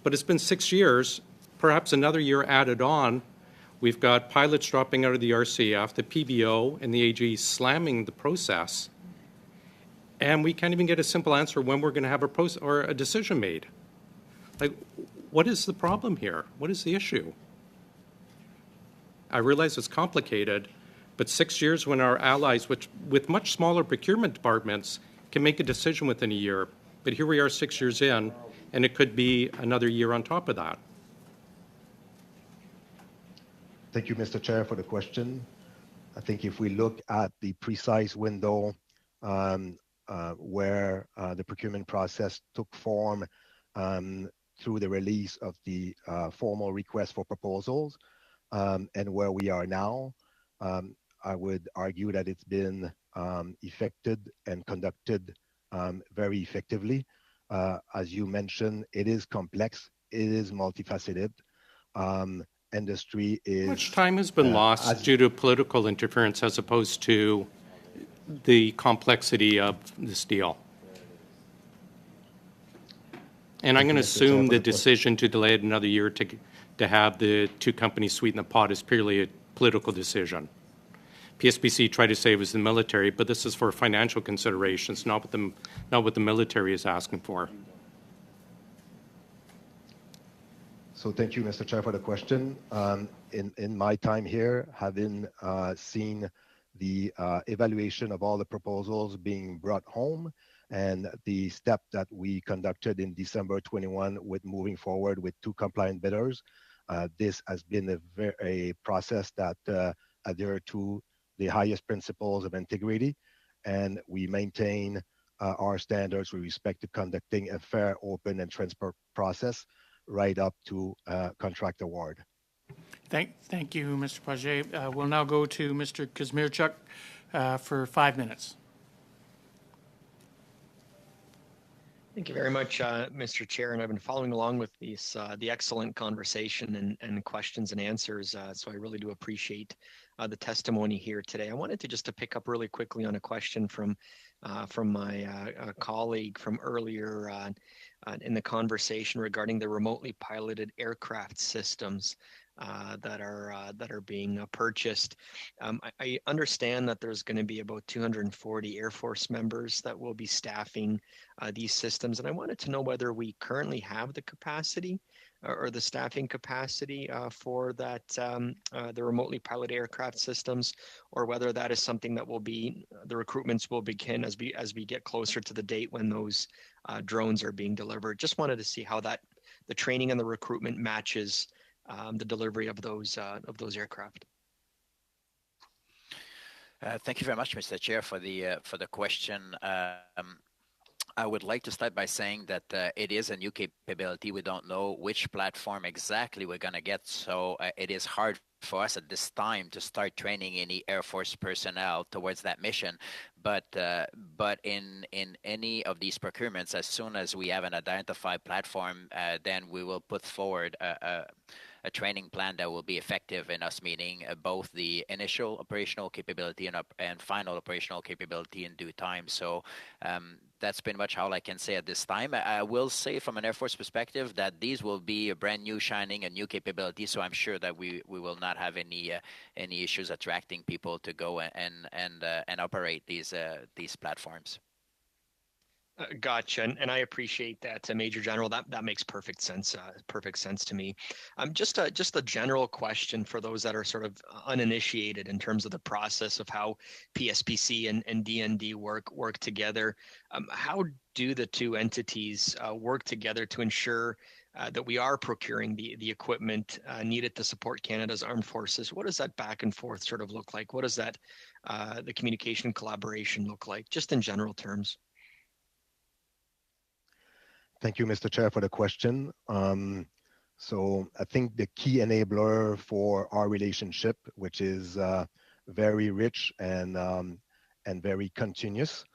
but it's been 6 years, perhaps another year added on. We've got pilots dropping out of the RCF, the PBO and the AG slamming the process, and we can't even get a simple answer when we're going to have a decision made. Like, what is the problem here? What is the issue? I realize it's complicated, but 6 years when our allies, which with much smaller procurement departments, can make a decision within a year, but here we are 6 years in, and it could be another year on top of that. Thank you, Mr. Chair, for the question. I think if we look at the precise window where the procurement process took form through the release of the formal request for proposals and where we are now, I would argue that it's been effected and conducted very effectively. As you mentioned, it is complex, it is multifaceted. Industry is... Much time has been lost due to political interference as opposed to the complexity of this deal. And I'm going to assume the decision to delay it another year to have the two companies sweeten the pot is purely a political decision. PSPC tried to say it was the military, but this is for financial considerations, not what the military is asking for. So thank you, Mr. Chair, for the question. In my time here, having seen the evaluation of all the proposals being brought home and the step that we conducted in December 21 with moving forward with two compliant bidders, this has been a process that adhere to the highest principles of integrity, and we maintain our standards with respect to conducting a fair, open, and transparent process right up to contract award. Thank you, Mr. Paget. We'll now go to Mr. Kazmierczuk for 5 minutes. Thank you very much, Mr. Chair, and I've been following along with these, the excellent conversation and questions and answers, so I really do appreciate the testimony here today. I wanted to just to pick up really quickly on a question from my colleague from earlier in the conversation regarding the remotely piloted aircraft systems that are being purchased. I understand that there's going to be about 240 Air Force members that will be staffing these systems, and I wanted to know whether we currently have the capacity or the staffing capacity for that the remotely piloted aircraft systems, or whether that is something that will be the recruitments will begin as we get closer to the date when those drones are being delivered. Just wanted to see how that the training and the recruitment matches the delivery of those aircraft. Thank you very much, Mr. Chair, for the question. I would like to start by saying that it is a new capability. We don't know which platform exactly we're going to get, so it is hard for us at this time to start training any Air Force personnel towards that mission. But in any of these procurements, as soon as we have an identified platform, then we will put forward a training plan that will be effective in us meeting both the initial operational capability and final operational capability in due time. So that's pretty much all I can say at this time. I will say from an Air Force perspective that these will be a brand new shining, a new capability. So I'm sure that we will not have any issues attracting people to go and operate these platforms. Gotcha, and I appreciate that, Major General. That makes perfect sense. Perfect sense to me. Just a general question for those that are sort of uninitiated in terms of the process of how PSPC and DND work together. How do the two entities work together to ensure that we are procuring the equipment needed to support Canada's armed forces? What does that back and forth sort of look like? What does that the communication collaboration look like, just in general terms? Thank you, Mr. Chair, for the question. So I think the key enabler for our relationship, which is very rich and very continuous,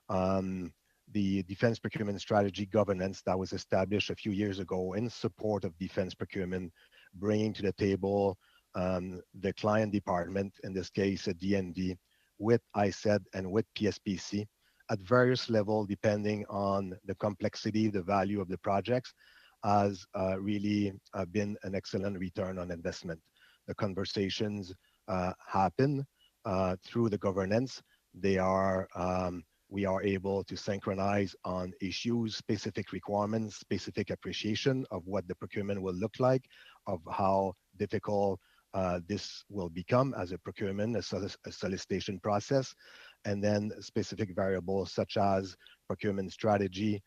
the Defense Procurement Strategy Governance that was established a few years ago in support of defense procurement, bringing to the table the client department, in this case, a DND, with ISED and with PSPC, at various levels, depending on the complexity, the value of the projects, has really been an excellent return on investment. The conversations happen through the governance. We are able to synchronize on issues, specific requirements, specific appreciation of what the procurement will look like, of how difficult this will become as a procurement, a solicitation process, and then specific variables such as procurement strategy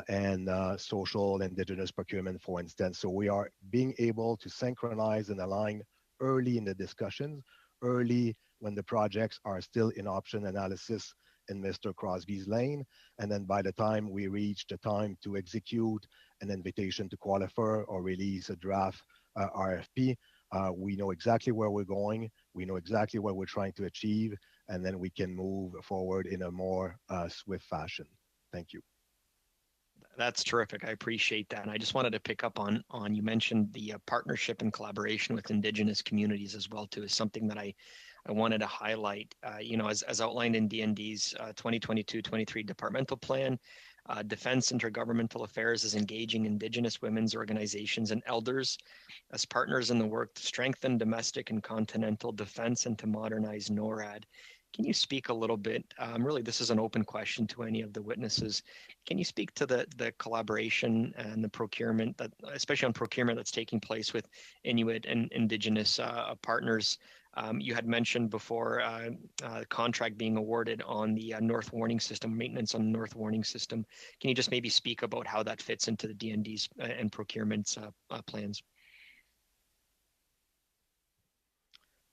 and social indigenous procurement, for instance. So we are being able to synchronize and align early in the discussions, early when the projects are still in option analysis in Mr. Crosby's lane. And then by the time we reach the time to execute an invitation to qualify or release a draft RFP, we know exactly where we're going, we know exactly what we're trying to achieve, and then we can move forward in a more swift fashion. Thank you. That's terrific. I appreciate that. And I just wanted to pick up on you mentioned the partnership and collaboration with Indigenous communities as well too, is something that I wanted to highlight. As outlined in DND's 2022-23 departmental plan, Defense Intergovernmental Affairs is engaging Indigenous women's organizations and elders as partners in the work to strengthen domestic and continental defense and to modernize NORAD. Can you speak a little bit, really this is an open question to any of the witnesses, can you speak to the collaboration and the procurement, that, especially on procurement that's taking place with Inuit and Indigenous partners? You had mentioned before the contract being awarded on the North Warning System, maintenance on the North Warning System. Can you just maybe speak about how that fits into the DND's and procurement's plans?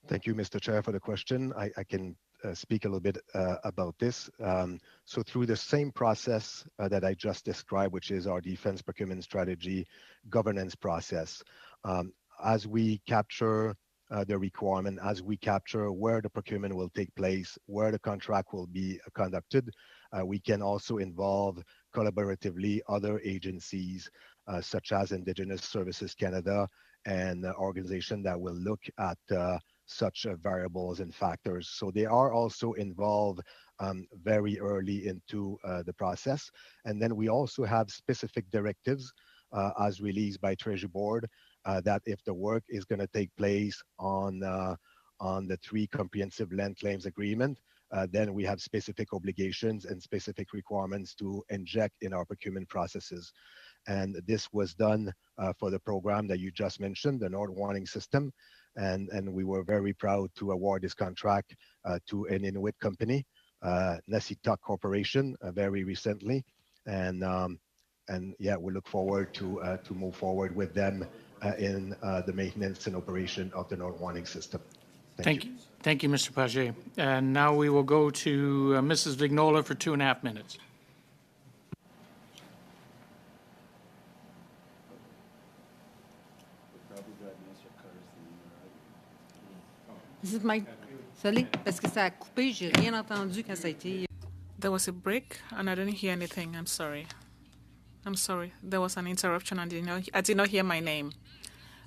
Thank you, Mr. Chair, for the question. I can speak a little bit about this. So through the same process that I just described, which is our defense procurement strategy governance process, as we capture the requirement, as we capture where the procurement will take place, where the contract will be conducted, we can also involve collaboratively other agencies such as Indigenous Services Canada and organizations that will look at such variables and factors. So they are also involved very early into the process. And then we also have specific directives as released by Treasury Board that if the work is going to take place on the 3 comprehensive land claims agreement, then we have specific obligations and specific requirements to inject in our procurement processes. And this was done for the program that you just mentioned, the North Warning System. And we were very proud to award this contract to an Inuit company, Nasituk Corporation, very recently. And yeah, we look forward to move forward with them in the maintenance and operation of the North Warning System. Thank you. Thank you, Mr. Paget. And now we will go to Mrs. Vignola for 2.5 minutes. Is it my... Désolé, parce que ça a coupé, j'ai rien entendu quand ça a été... There was a break and I didn't hear anything. I'm sorry. There was an interruption and I did not hear my name.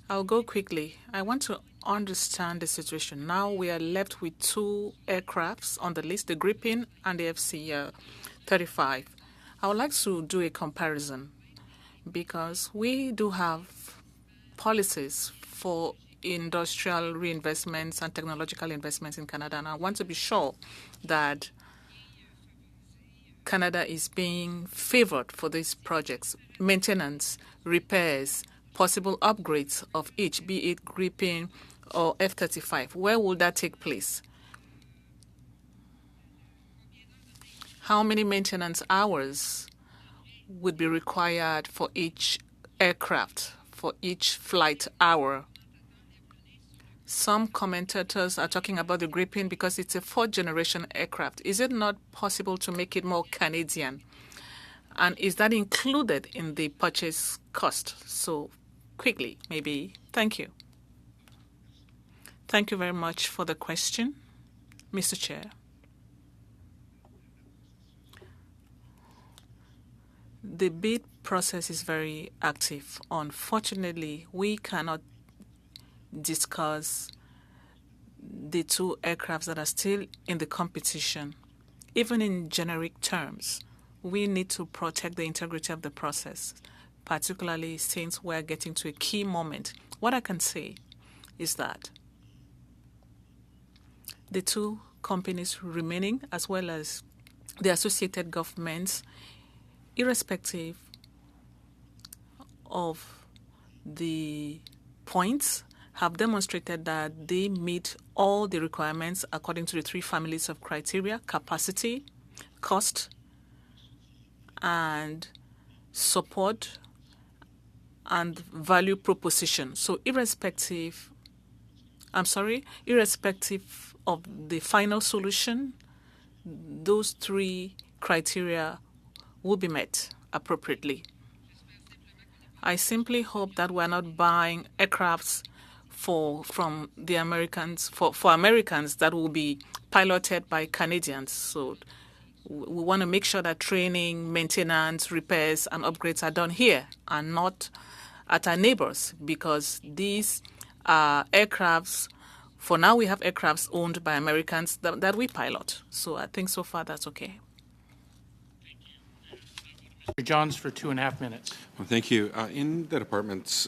I'll go quickly. I want to understand the situation. Now we are left with 2 aircrafts on the list, the Gripen and the FC-35. I would like to do a comparison because we do have policies for industrial reinvestments and technological investments in Canada, and I want to be sure that Canada is being favored for these projects, maintenance, repairs, possible upgrades of each, be it Gripen or F-35. Where will that take place? How many maintenance hours would be required for each aircraft, for each flight hour? Some commentators are talking about the Gripen because it's a 4th-generation aircraft. Is it not possible to make it more Canadian? And is that included in the purchase cost? So quickly, maybe. Thank you. Thank you very much for the question, Mr. Chair. The bid process is very active. Unfortunately, we cannot discuss the 2 aircrafts that are still in the competition. Even in generic terms, we need to protect the integrity of the process, particularly since we're getting to a key moment. What I can say is that the 2 companies remaining, as well as the associated governments, irrespective of the points, have demonstrated that they meet all the requirements according to the 3 families of criteria: capacity, cost, and support and value proposition. So irrespective of the final solution, those 3 criteria will be met appropriately. I simply hope that we're not buying aircrafts from the Americans, for Americans that will be piloted by Canadians. So we want to make sure that training, maintenance, repairs, and upgrades are done here and not at our neighbors, because these are aircrafts. For now, we have aircrafts owned by Americans that we pilot. So I think so far that's okay. Johns for 2.5 minutes. Well, thank you. In the department's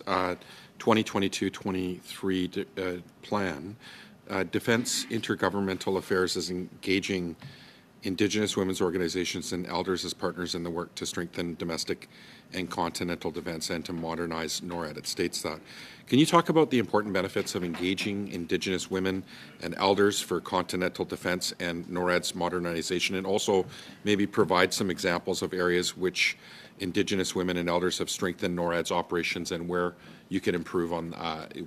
2022-23 plan, Defense Intergovernmental Affairs is engaging Indigenous women's organizations and elders as partners in the work to strengthen domestic and continental defense and to modernize NORAD. It states that. Can you talk about the important benefits of engaging Indigenous women and elders for continental defense and NORAD's modernization, and also maybe provide some examples of areas which Indigenous women and elders have strengthened NORAD's operations and where you can improve on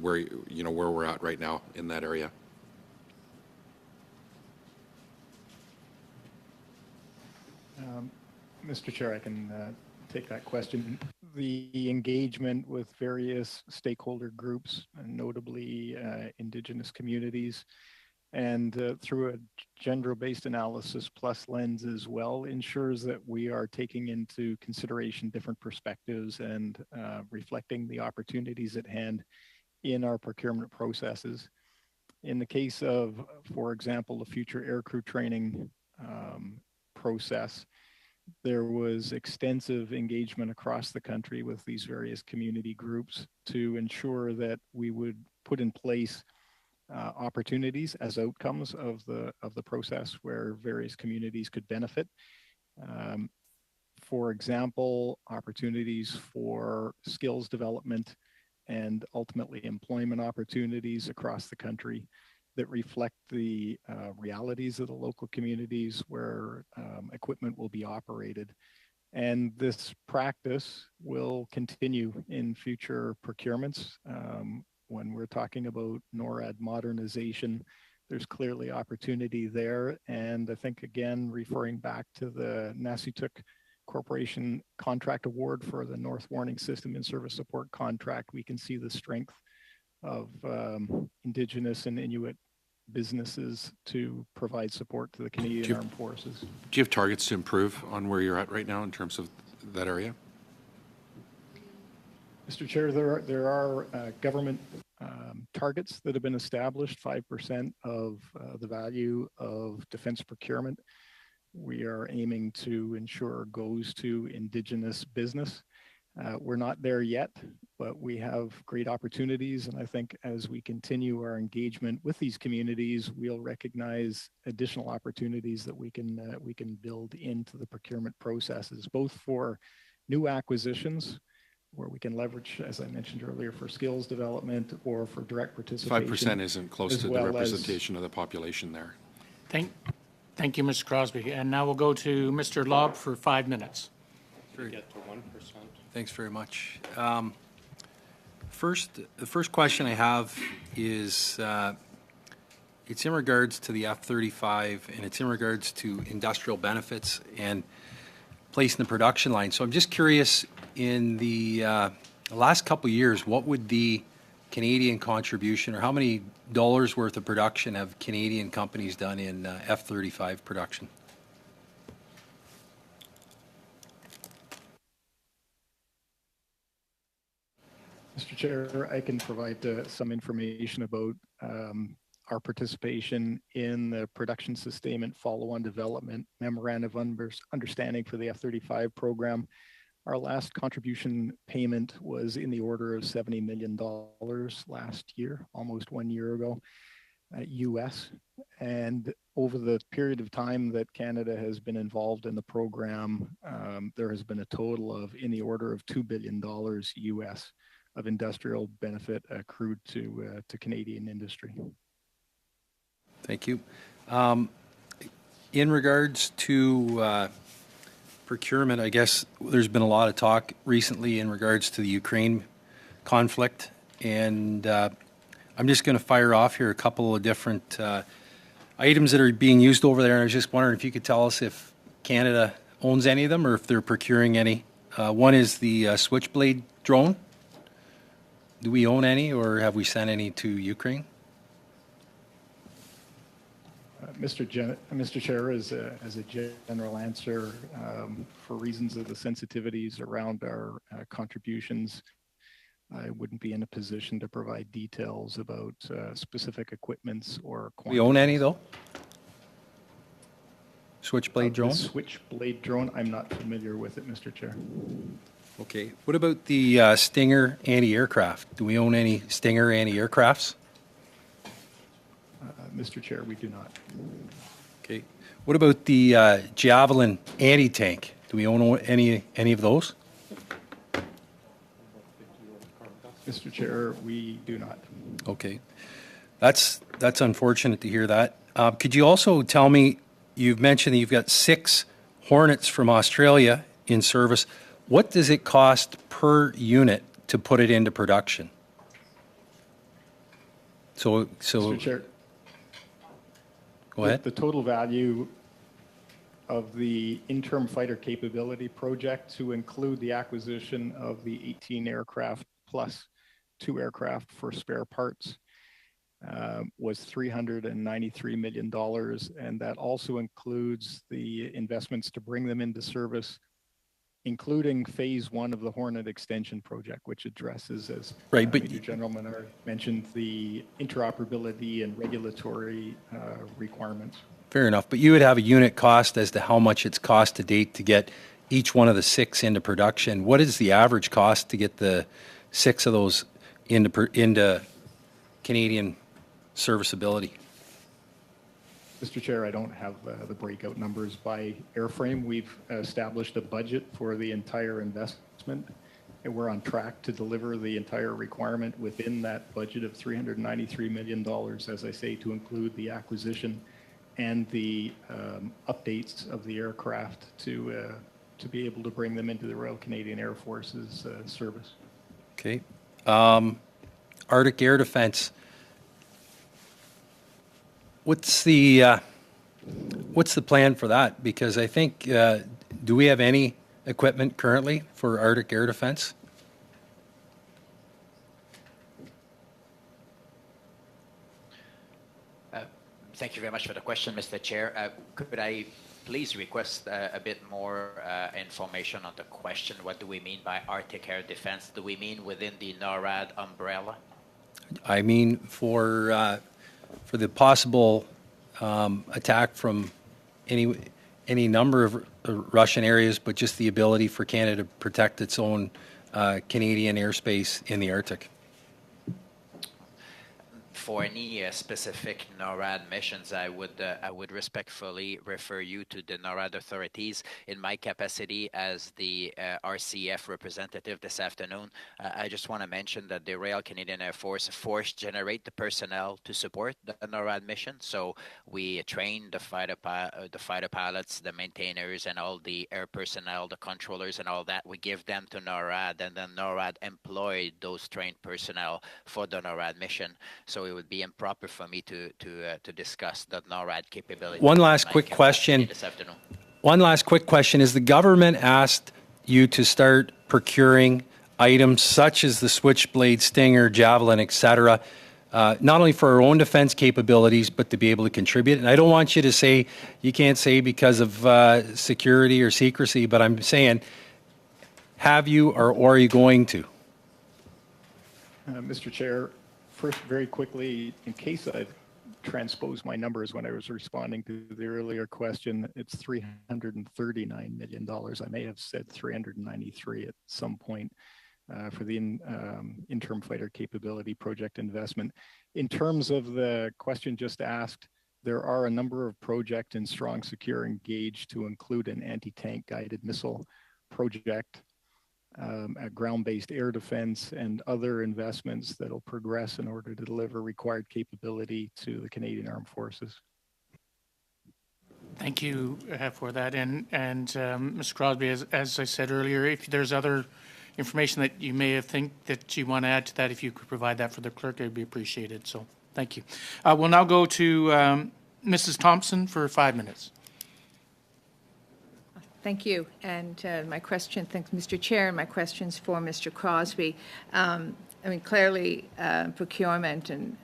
where we're at right now in that area? Mr. Chair, I can take that question. The engagement with various stakeholder groups, notably Indigenous communities, and through a gender-based analysis plus lens as well, ensures that we are taking into consideration different perspectives and reflecting the opportunities at hand in our procurement processes. In the case of, for example, the future aircrew training process, there was extensive engagement across the country with these various community groups to ensure that we would put in place opportunities as outcomes of the process where various communities could benefit. For example, opportunities for skills development and ultimately employment opportunities across the country that reflect the realities of the local communities where equipment will be operated. And this practice will continue in future procurements. When we're talking about NORAD modernization, there's clearly opportunity there. And I think, again, referring back to the Nassituk Corporation contract award for the North Warning System and Service Support contract, we can see the strength of Indigenous and Inuit businesses to provide support to the Canadian Armed Forces. Do you have targets to improve on where you're at right now in terms of that area? Mr. Chair, there are government targets that have been established, 5% of the value of defense procurement. We are aiming to ensure goes to Indigenous business. We're not there yet, but we have great opportunities. And I think as we continue our engagement with these communities, we'll recognize additional opportunities that we can build into the procurement processes, both for new acquisitions, where we can leverage, as I mentioned earlier, for skills development or for direct participation. 5% isn't close to the representation of the population there. Thank you, Mr. Crosby. And now we'll go to Mr. Lobb for 5 minutes. Get to 1%. Thanks very much. The first question I have is it's in regards to the F-35, and it's in regards to industrial benefits and place in the production line. So I'm just curious, in the last couple of years, what would the Canadian contribution, or how many dollars worth of production have Canadian companies done in F-35 production? Mr. Chair, I can provide some information about our participation in the production sustainment follow-on development memorandum of understanding for the F-35 program. Our last contribution payment was in the order of $70 million last year, almost 1 year ago, US. And over the period of time that Canada has been involved in the program, there has been a total of in the order of $2 billion US of industrial benefit accrued to Canadian industry. Thank you. In regards to procurement, I guess there's been a lot of talk recently in regards to the Ukraine conflict, and I'm just going to fire off here a couple of different items that are being used over there. And I was just wondering if you could tell us if Canada owns any of them or if they're procuring any. One is the Switchblade drone. Do we own any, or have we sent any to Ukraine? Mr. Chair, as a general answer, for reasons of the sensitivities around our contributions, I wouldn't be in a position to provide details about specific equipments or quantities. We own any, though? Switchblade drone? Switchblade drone, I'm not familiar with it, Mr. Chair. Okay. What about the Stinger anti-aircraft? Do we own any Stinger anti-aircrafts? Mr. Chair, we do not. Okay. What about the Javelin anti-tank? Do we own any of those? Mr. Chair, we do not. Okay. That's unfortunate to hear that. Could you also tell me, you've mentioned that you've got 6 Hornets from Australia in service. What does it cost per unit to put it into production? So Mr. Chair, go ahead. The total value of the interim fighter capability project to include the acquisition of the 18 aircraft plus 2 aircraft for spare parts was $393 million. And that also includes the investments to bring them into service, including phase 1 of the Hornet extension project, which addresses, as Major General Menard mentioned, the interoperability and regulatory requirements. Fair enough, but you would have a unit cost as to how much it's cost to date to get each one of the 6 into production. What is the average cost to get the 6 of those into Canadian serviceability? Mr. Chair, I don't have the breakout numbers by airframe. We've established a budget for the entire investment, and we're on track to deliver the entire requirement within that budget of $393 million, as I say, to include the acquisition and the updates of the aircraft to be able to bring them into the Royal Canadian Air Force's service. Okay. Arctic Air Defence. What's the plan for that? Because I think, do we have any equipment currently for Arctic Air Defence? Thank you very much for the question, Mr. Chair. Could I please request a bit more information on the question? What do we mean by Arctic air defense? Do we mean within the NORAD umbrella? I mean for the possible attack from any number of Russian areas, but just the ability for Canada to protect its own Canadian airspace in the Arctic. For any specific NORAD missions, I would respectfully refer you to the NORAD authorities. In my capacity as the RCF representative this afternoon, I just want to mention that the Royal Canadian Air Force generate the personnel to support the NORAD mission. So we train the fighter pilots, the maintainers, and all the air personnel, the controllers, and all that. We give them to NORAD, and then NORAD employ those trained personnel for the NORAD mission. So it would be improper for me to discuss the NORAD capability. One last quick question. This afternoon. One last quick question. Is the government asked you to start procuring items such as the Switchblade, Stinger, Javelin, etc., not only for our own defense capabilities, but to be able to contribute? And I don't want you to say, you can't say because of security or secrecy, but I'm saying, have you or are you going to? Mr. Chair, first, very quickly, in case I've transposed my numbers when I was responding to the earlier question, it's $339 million. I may have said 393 at some point for the interim fighter capability project investment. In terms of the question just asked, there are a number of projects in Strong Secure engaged to include an anti-tank guided missile project, a ground-based air defense, and other investments that will progress in order to deliver required capability to the Canadian Armed Forces. Thank you for that. And Mr. Crosby, as I said earlier, if there's other information that you may have think that you want to add to that, if you could provide that for the clerk, it would be appreciated. So thank you. We'll now go to Mrs. Thompson for 5 minutes. Thank you. And my question, thanks, Mr. Chair, and my question's for Mr. Crosby. I mean, clearly, procurement, and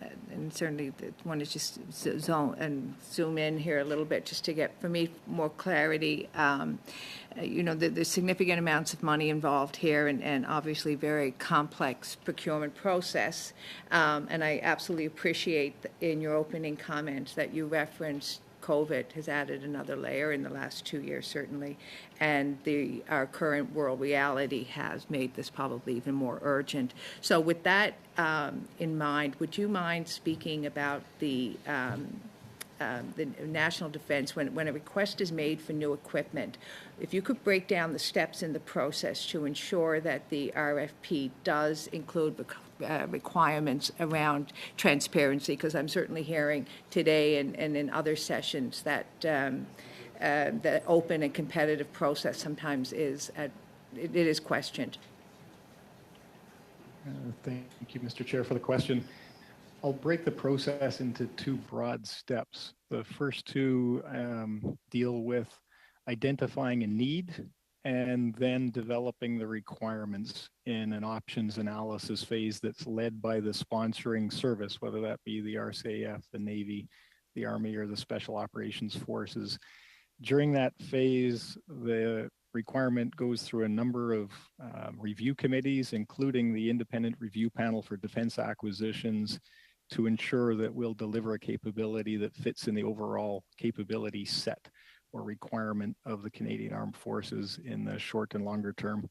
certainly want to just zoom in here a little bit just to get, for me, more clarity. You know, there's significant amounts of money involved here and obviously very complex procurement process. And I absolutely appreciate in your opening comments that you referenced COVID has added another layer in the last 2 years, certainly, and our current world reality has made this probably even more urgent. So with that in mind, would you mind speaking about the national defense, when a request is made for new equipment, if you could break down the steps in the process to ensure that the RFP does include requirements around transparency, because I'm certainly hearing today and in other sessions that the open and competitive process sometimes is it is questioned. Thank you, Mr. Chair, for the question. I'll break the process into two broad steps. The first two deal with identifying a need and then developing the requirements in an options analysis phase that's led by the sponsoring service, whether that be the RCAF, the Navy, the Army, or the Special Operations Forces. During that phase, the requirement goes through a number of review committees, including the Independent Review Panel for Defense Acquisitions, to ensure that we'll deliver a capability that fits in the overall capability set or requirement of the Canadian Armed Forces in the short and longer term.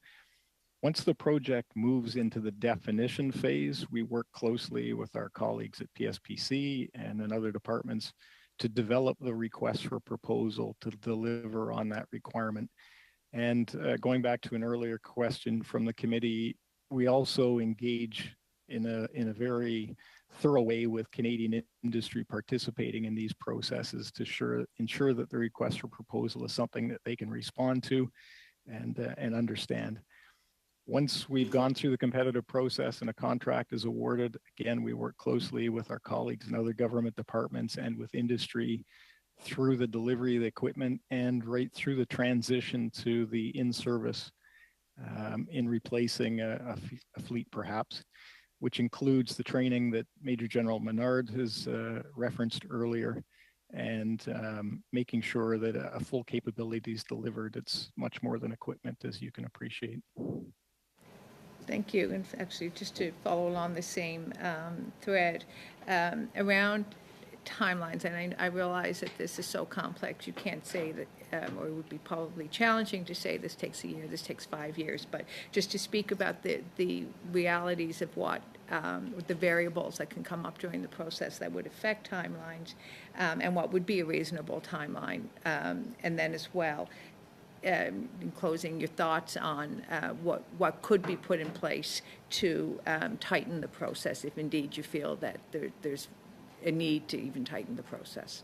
Once the project moves into the definition phase, we work closely with our colleagues at PSPC and in other departments to develop the request for proposal to deliver on that requirement. And going back to an earlier question from the committee, we also engage in a very thorough way with Canadian industry participating in these processes to ensure that the request for proposal is something that they can respond to and understand. Once we've gone through the competitive process and a contract is awarded, again, we work closely with our colleagues in other government departments and with industry through the delivery of the equipment and right through the transition to the in-service in replacing a fleet perhaps, which includes the training that Major General Menard has referenced earlier, and making sure that a full capability is delivered. It's much more than equipment, as you can appreciate. Thank you. And actually, just to follow along the same thread, around timelines, and I realize that this is so complex, you can't say that, or it would be probably challenging to say this takes a year, this takes 5 years, but just to speak about the realities of what, the variables that can come up during the process that would affect timelines, and what would be a reasonable timeline, and then as well, in closing, your thoughts on what could be put in place to tighten the process if indeed you feel that there's a need to even tighten the process.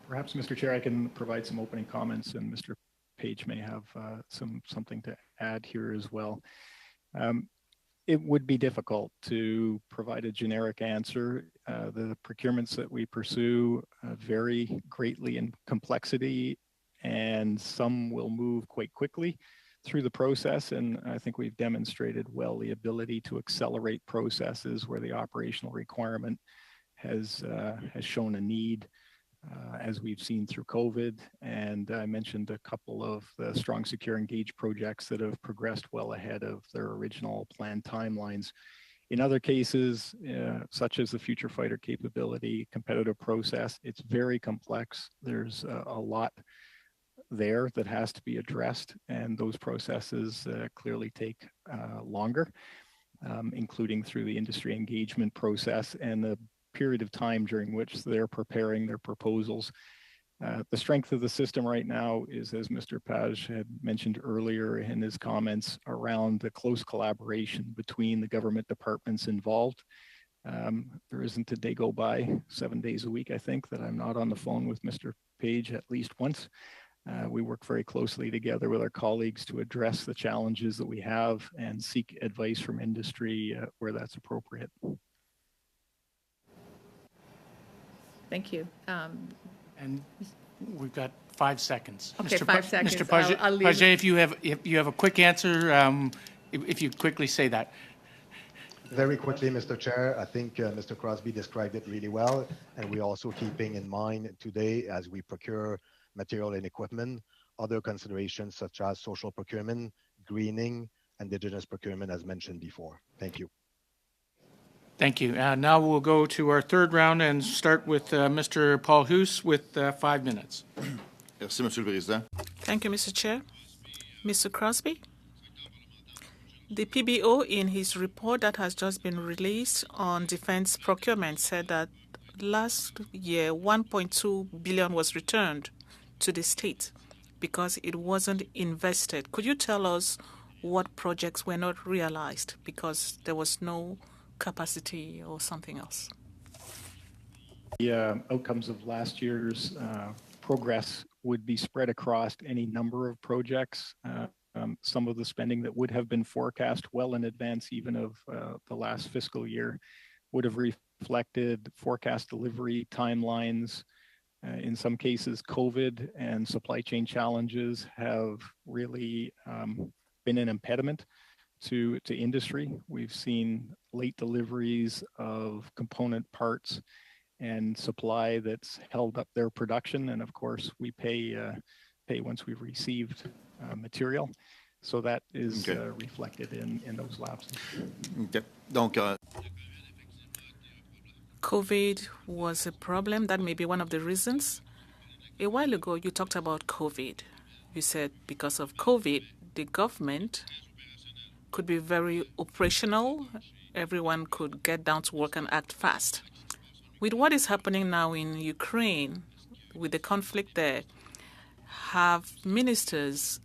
Perhaps, Mr. Chair, I can provide some opening comments, and Mr. Page may have something to add here as well. It would be difficult to provide a generic answer. The procurements that we pursue vary greatly in complexity, and some will move quite quickly through the process. And I think we've demonstrated well the ability to accelerate processes where the operational requirement has shown a need, as we've seen through COVID. And I mentioned a couple of the strong, secure, engaged projects that have progressed well ahead of their original planned timelines. In other cases, such as the future fighter capability competitive process, it's very complex. There's a lot there that has to be addressed, and those processes clearly take longer, including through the industry engagement process and the period of time during which they're preparing their proposals. The strength of the system right now is, as Mr. Page had mentioned earlier in his comments, around the close collaboration between the government departments involved. There isn't a day go by, 7 days a week, I think, that I'm not on the phone with Mr. Page at least once. We work very closely together with our colleagues to address the challenges that we have and seek advice from industry where that's appropriate. Thank you. And we've got 5 seconds. Okay, 5 seconds. Mr. Page, if you have a quick answer, if you quickly say that. Very quickly, Mr. Chair, I think Mr. Crosby described it really well, and we're also keeping in mind today, as we procure material and equipment, other considerations such as social procurement, greening, indigenous procurement, as mentioned before. Thank you. Thank you. Now we'll go to our third round and start with Mr. Paul Hoos with 5 minutes. Merci, Monsieur le Président. Thank you, Mr. Chair. Mr. Crosby? The PBO, in his report that has just been released on defense procurement, said that last year 1.2 billion was returned to the state because it wasn't invested. Could you tell us what projects were not realized because there was no capacity or something else? The outcomes of last year's progress would be spread across any number of projects. Some of the spending that would have been forecast well in advance even of the last fiscal year would have reflected forecast delivery timelines. In some cases, COVID and supply chain challenges have really been an impediment to industry. We've seen late deliveries of component parts and supply that's held up their production. And of course, we pay once we've received material. So that is reflected in those lapses. Okay. Donc, COVID was a problem. That may be one of the reasons. A while ago, you talked about COVID. You said because of COVID, the government could be very operational. Everyone could get down to work and act fast. With what is happening now in Ukraine, with the conflict there, have ministers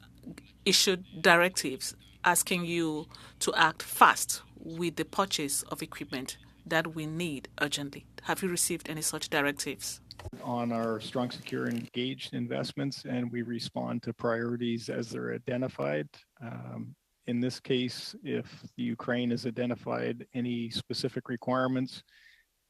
issued directives asking you to act fast with the purchase of equipment that we need urgently? Have you received any such directives? On our strong, secure, and engaged investments, and we respond to priorities as they're identified. In this case, if Ukraine has identified any specific requirements,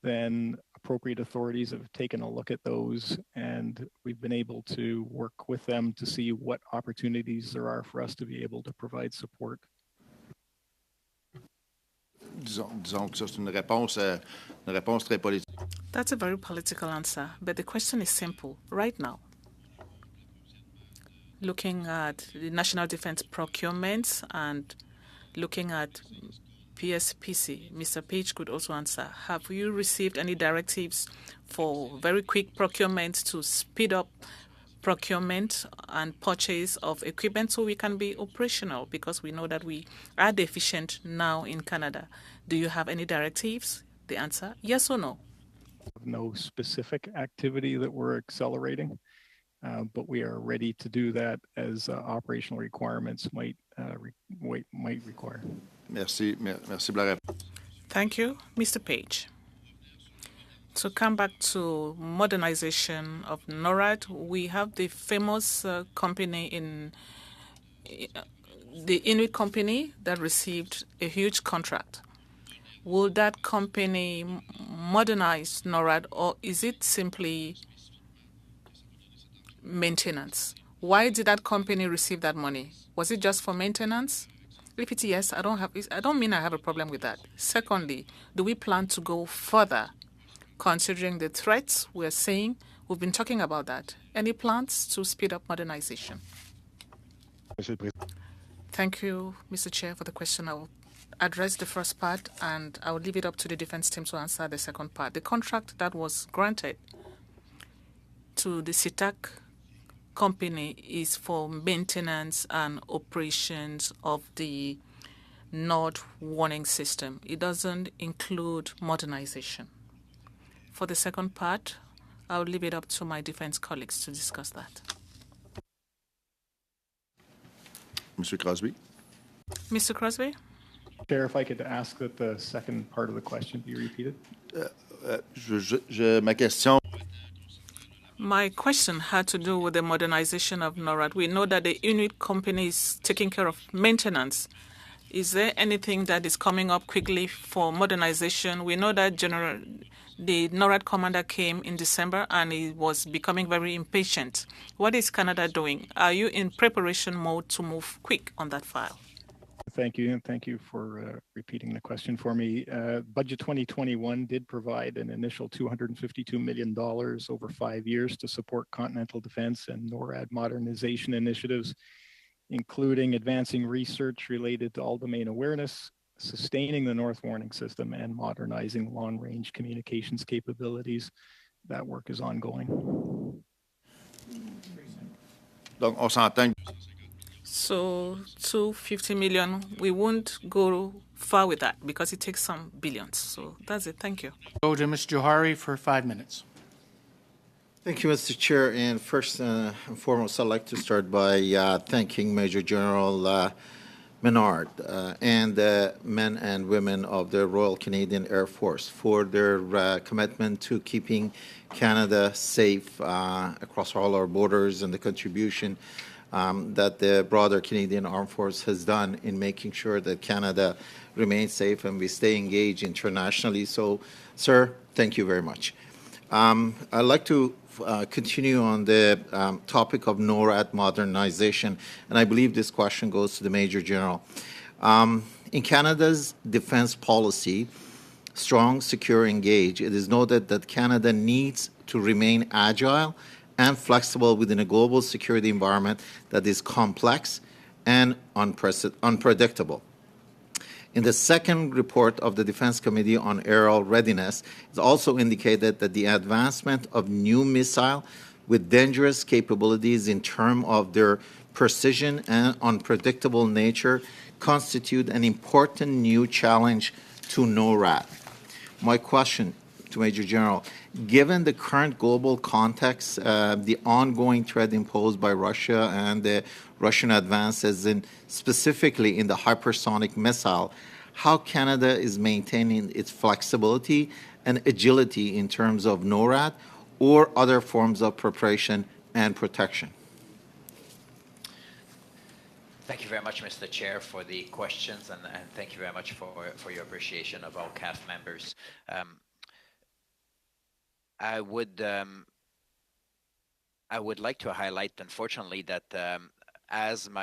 then appropriate authorities have taken a look at those, and we've been able to work with them to see what opportunities there are for us to be able to provide support. Disons que ça, c'est une réponse très politique. That's a very political answer, but the question is simple. Right now, looking at the national defense procurement and looking at PSPC, Mr. Page could also answer. Have you received any directives for very quick procurement to speed up procurement and purchase of equipment so we can be operational? Because we know that we are deficient now in Canada. Do you have any directives? The answer, yes or no? No specific activity that we're accelerating, but we are ready to do that as operational requirements might require. Merci de la réponse. Thank you, Mr. Page. To come back to modernization of NORAD, we have the famous company in the Inuit company that received a huge contract. Will that company modernize NORAD, or is it simply maintenance? Why did that company receive that money? Was it just for maintenance? If it's yes, I don't mean I have a problem with that. Secondly, do we plan to go further, considering the threats we're seeing? We've been talking about that. Any plans to speed up modernization? Thank you, Mr. Chair, for the question. I will address the first part, and I will leave it up to the defense team to answer the second part. The contract that was granted to the SITAC company is for maintenance and operations of the Nord warning system. It doesn't include modernization. For the second part, I'll leave it up to my defense colleagues to discuss that. Mr. Crosby. Mr. Crosby? Chair, if I could ask that the second part of the question be repeated. Ma question. My question had to do with the modernization of NORAD. We know that the Inuit company is taking care of maintenance. Is there anything that is coming up quickly for modernization? We know that the NORAD commander came in December and he was becoming very impatient. What is Canada doing? Are you in preparation mode to move quick on that file? Thank you, and thank you for repeating the question for me. Budget 2021 did provide an initial $252 million over 5 years to support continental defense and NORAD modernization initiatives, including advancing research related to all domain awareness, sustaining the North Warning System, and modernizing long-range communications capabilities. That work is ongoing. Donc, on s'entend. So $250 million, we won't go far with that because it takes some billions. So that's it. Thank you. Go to Ms. Johari for 5 minutes. Thank you, Mr. Chair. And first and foremost, I'd like to start by thanking Major General Menard and the men and women of the Royal Canadian Air Force for their commitment to keeping Canada safe across all our borders, and the contribution that the broader Canadian Armed Force has done in making sure that Canada remains safe and we stay engaged internationally. So, sir, thank you very much. I'd like to continue on the topic of NORAD modernization, and I believe this question goes to the Major General. In Canada's defense policy, strong, secure, engage, it is noted that Canada needs to remain agile and flexible within a global security environment that is complex and unpredictable. In the second report of the Defense Committee on Aerial Readiness, it's also indicated that the advancement of new missile with dangerous capabilities in terms of their precision and unpredictable nature constitute an important new challenge to NORAD. My question to Major General, given the current global context, the ongoing threat imposed by Russia and the Russian advances specifically in the hypersonic missile, how Canada is maintaining its flexibility and agility in terms of NORAD or other forms of preparation and protection? Thank you very much, Mr. Chair, for the questions, and thank you very much for your appreciation of all CAF members. I would like to highlight, unfortunately, that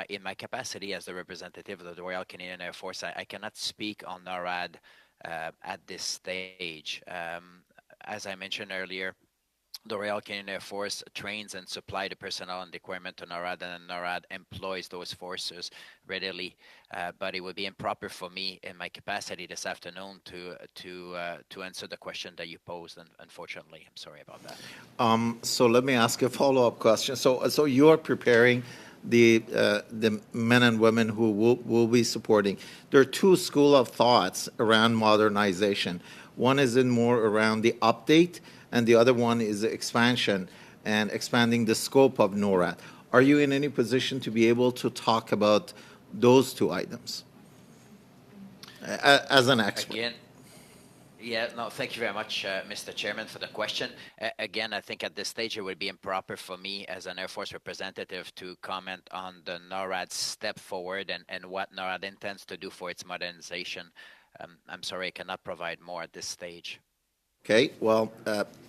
in my capacity as the representative of the Royal Canadian Air Force, I cannot speak on NORAD at this stage. as I mentioned earlier, the Royal Canadian Air Force trains and supply the personnel and the equipment to NORAD, and NORAD employs those forces readily. But it would be improper for me in my capacity this afternoon to answer the question that you posed. And unfortunately, I'm sorry about that. So let me ask a follow-up question. So you are preparing the men and women who will be supporting. There are two schools of thoughts around modernization. One is in more around the update, and the other one is expansion and expanding the scope of NORAD. Are you in any position to be able to talk about those two items as an expert? Again, yeah, no, thank you very much, Mr. Chairman, for the question. Again, I think at this stage it would be improper for me as an Air Force representative to comment on the NORAD step forward and what NORAD intends to do for its modernization. I'm sorry, I cannot provide more at this stage. Okay, well,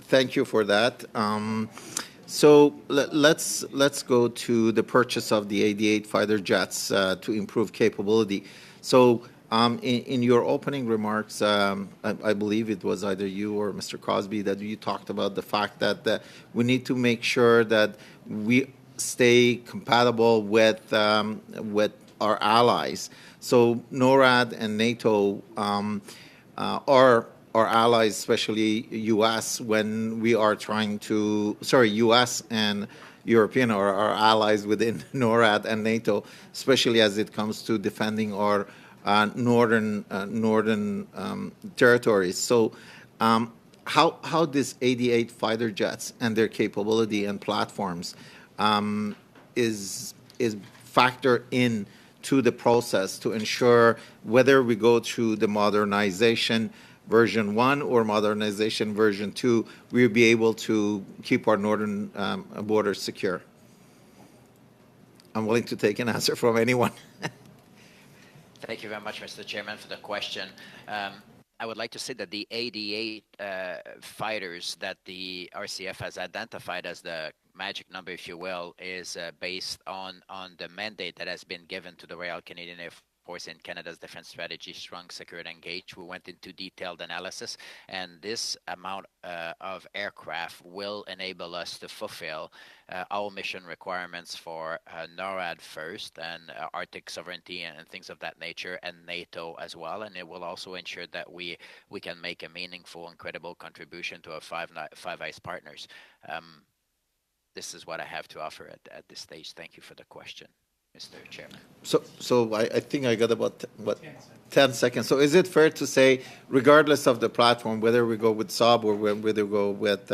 thank you for that. So let's go to the purchase of the 88 fighter jets to improve capability. So in your opening remarks, I believe it was either you or Mr. Crosby that you talked about the fact that we need to make sure that we stay compatible with our allies. So NORAD and NATO are our allies, especially U.S., when we are trying to, U.S. and European are our allies within NORAD and NATO, especially as it comes to defending our northern territories. So how this 88 fighter jets and their capability and platforms is factored in to the process to ensure whether we go through the modernization version 1 or modernization version 2, we'll be able to keep our northern borders secure. I'm willing to take an answer from anyone. Thank you very much, Mr. Chairman, for the question. I would like to say that the 88 fighters that the RCF has identified as the magic number, if you will, is based on the mandate that has been given to the Royal Canadian Air Force in Canada's defense strategy, Strong, Secure, Engage. We went into detailed analysis, and this amount of aircraft will enable us to fulfill our mission requirements for NORAD first, and Arctic sovereignty and things of that nature, and NATO as well. And it will also ensure that we can make a meaningful and credible contribution to our Five Eyes partners. This is what I have to offer at this stage. Thank you for the question, Mr. Chairman. So I think I got about 10 seconds. So is it fair to say, regardless of the platform, whether we go with Saab or whether we go with,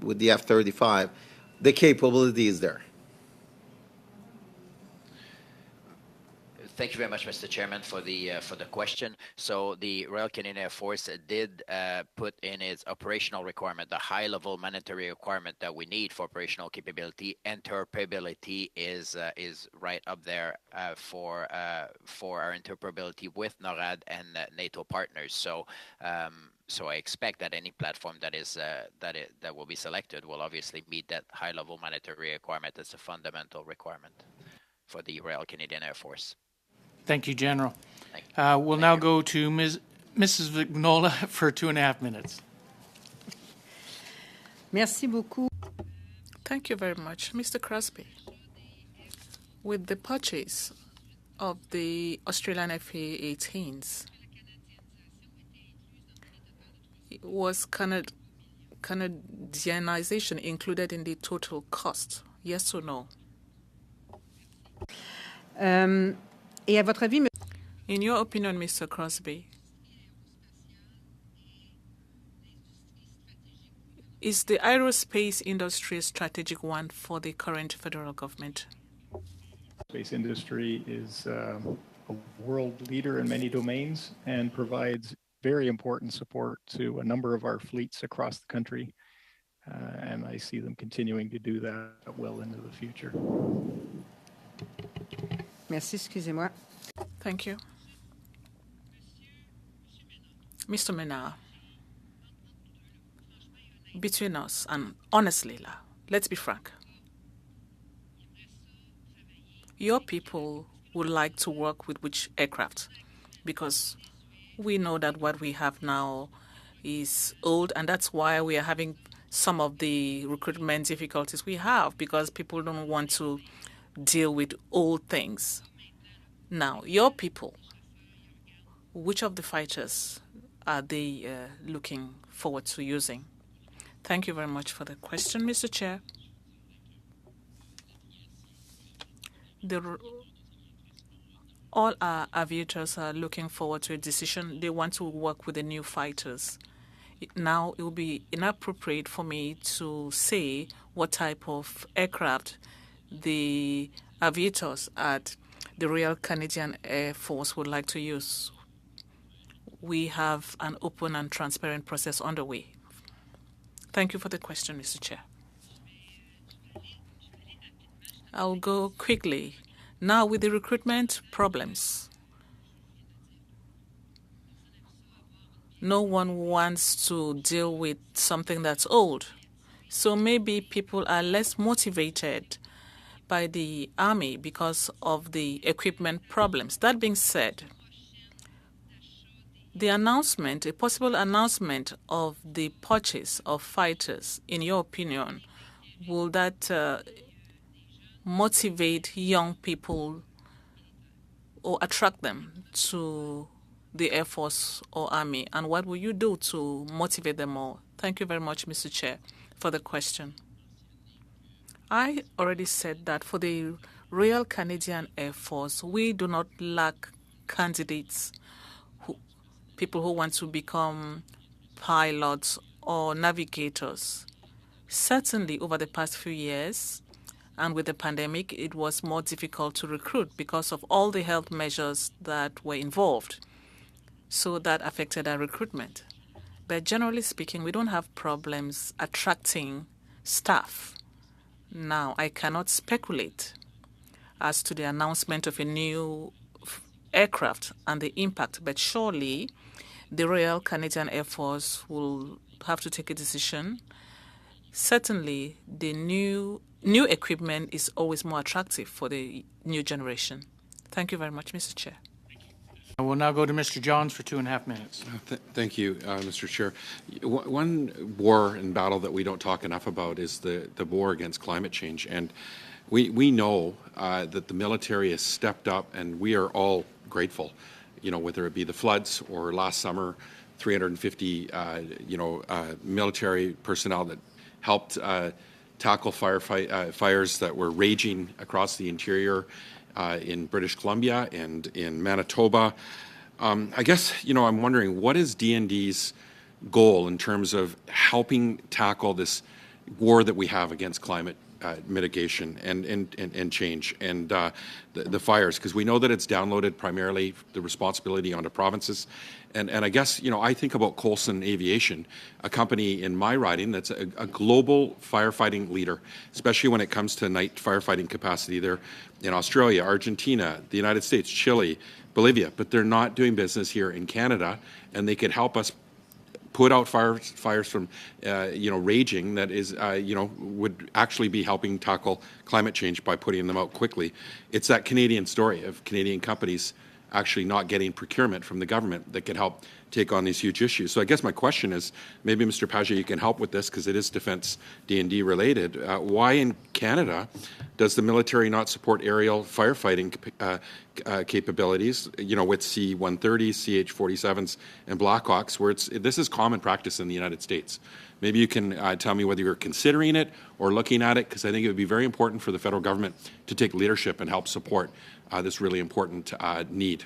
with the F-35, the capability is there? Thank you very much, Mr. Chairman, for the question. So the Royal Canadian Air Force did put in its operational requirement, the high-level mandatory requirement that we need for operational capability. Interoperability is right up there for our interoperability with NORAD and NATO partners. So I expect that any platform that will be selected will obviously meet that high-level mandatory requirement. That's a fundamental requirement for the Royal Canadian Air Force. Thank you, General. We'll now go to Mrs. Vignola for 2.5 minutes. Merci beaucoup. Thank you very much. Mr. Crosby, with the purchase of the Australian FA-18s, was Canadianization included in the total cost? Yes or no? Et à votre avis, in your opinion, Mr. Crosby, is the aerospace industry a strategic one for the current federal government? Space industry is a world leader in many domains and provides very important support to a number of our fleets across the country. And I see them continuing to do that well into the future. Merci, excusez-moi. Thank you. Mr. Menard, between us and honestly, let's be frank. Your people would like to work with which aircraft? Because We know that what we have now is old, and that's why we are having some of the recruitment difficulties we have, because people don't want to deal with old things. Now, your people, which of the fighters are they looking forward to using? Thank you very much for the question, Mr. Chair. All our aviators are looking forward to a decision. They want to work with the new fighters. Now, it will be inappropriate for me to say what type of aircraft the aviators at the Royal Canadian Air Force would like to use. We have an open and transparent process underway. Thank you for the question, Mr. Chair. I'll go quickly. Now, with the recruitment problems, no one wants to deal with something that's old. So maybe people are less motivated by the Army because of the equipment problems. That being said, the announcement, a possible announcement of the purchase of fighters, in your opinion, will that motivate young people or attract them to the Air Force or Army? And what will you do to motivate them more? Thank you very much, Mr. Chair, for the question. I already said that for the Royal Canadian Air Force, we do not lack candidates, people who want to become pilots or navigators. Certainly, over the past few years, and with the pandemic, it was more difficult to recruit because of all the health measures that were involved. So that affected our recruitment. But generally speaking, we don't have problems attracting staff. Now, I cannot speculate as to the announcement of a new aircraft and the impact, but surely the Royal Canadian Air Force will have to take a decision. Certainly, the new equipment is always more attractive for the new generation. Thank you very much, Mr. Chair. I will now go to Mr. Johns for 2.5 minutes. Thank you, Mr. Chair. One war and battle that we don't talk enough about is the war against climate change. And we know that the military has stepped up, and we are all grateful, whether it be the floods or last summer, 350, military personnel that helped tackle fires that were raging across the interior in British Columbia and in Manitoba. I guess, I'm wondering, what is DND's goal in terms of helping tackle this war that we have against climate mitigation and change and the fires? Because we know that it's downloaded primarily the responsibility onto provinces. And I guess, I think about Coulson Aviation, a company in my riding that's a global firefighting leader, especially when it comes to night firefighting capacity. They're in Australia, Argentina, the United States, Chile, Bolivia, but they're not doing business here in Canada, and they could help us put out fires from, raging that is, would actually be helping tackle climate change by putting them out quickly. It's that Canadian story of Canadian companies actually not getting procurement from the government that could help take on these huge issues. So I guess my question is, maybe Mr. Paget, you can help with this because it is defense D&D related. Why in Canada does the military not support aerial firefighting capabilities, with C-130s, CH-47s, and Blackhawks, where this is common practice in the United States? Maybe you can tell me whether you're considering it or looking at it, because I think it would be very important for the federal government to take leadership and help support this really important need.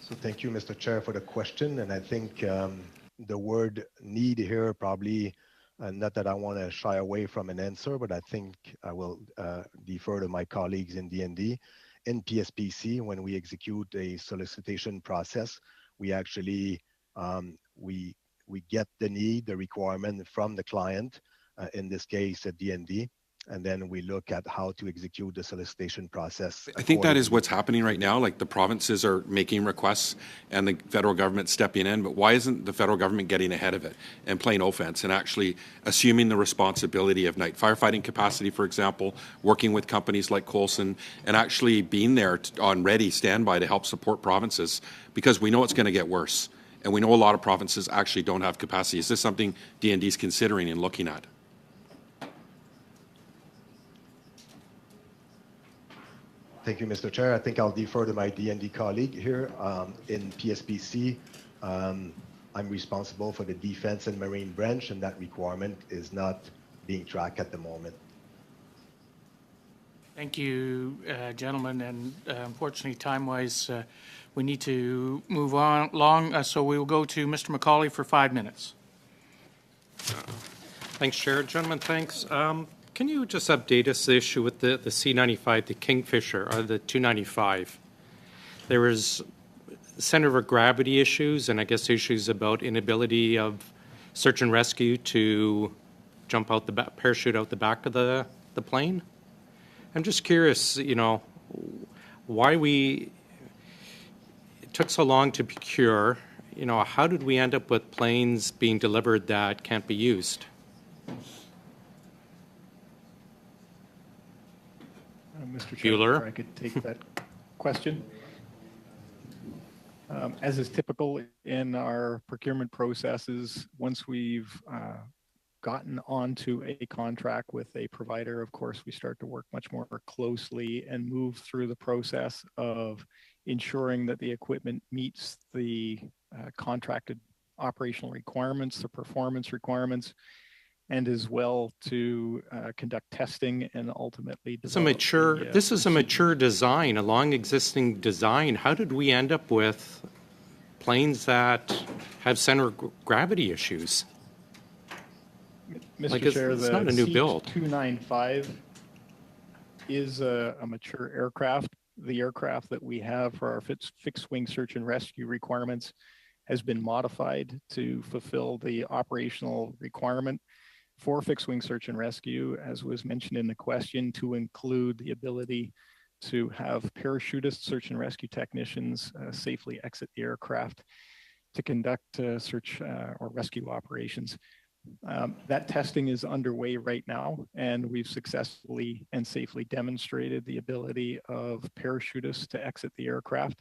So thank you, Mr. Chair, for the question. And I think the word need here probably, not that I want to shy away from an answer, but I think I will defer to my colleagues in DND. In PSPC, when we execute a solicitation process, we actually we get the need, the requirement from the client, in this case at DND, and then we look at how to execute the solicitation process. I think that is accordingly. what's happening right now. Like the provinces are making requests and the federal government stepping in, but why isn't the federal government getting ahead of it and playing offense and actually assuming the responsibility of night firefighting capacity, for example, working with companies like Coulson and actually being there on ready standby to help support provinces, because we know it's going to get worse. And we know a lot of provinces actually don't have capacity. Is this something DND is considering and looking at? Thank you, Mr. Chair. I think I'll defer to my DND colleague here. In PSPC, I'm responsible for the defense and marine branch, and that requirement is not being tracked at the moment. Thank you, gentlemen. And unfortunately, time-wise, we need to move on along. So we will go to Mr. Macaulay for 5 minutes. Thanks, Chair. Gentlemen, thanks. Can you just update us the issue with the C-95, the Kingfisher, or the 295? There was center of gravity issues and I guess issues about inability of search and rescue to jump out the parachute out the back of the plane. I'm just curious, you know, why it took so long to procure. You know, how did we end up with planes being delivered that can't be used? Mr. Chair, if I could take that question. As is typical in our procurement processes, once we've gotten onto a contract with a provider, of course, we start to work much more closely and move through the process of ensuring that the equipment meets the contracted operational requirements, the performance requirements, and as well to conduct testing and ultimately develop. This is a mature design, a long existing design. How did we end up with planes that have center of gravity issues? Mr. Chair, it's not a new build. C-295 is a mature aircraft. The aircraft that we have for our fixed wing search and rescue requirements has been modified to fulfill the operational requirement for fixed wing search and rescue, as was mentioned in the question, to include the ability to have parachutist search and rescue technicians safely exit the aircraft to conduct search or rescue operations. That testing is underway right now, and we've successfully and safely demonstrated the ability of parachutists to exit the aircraft.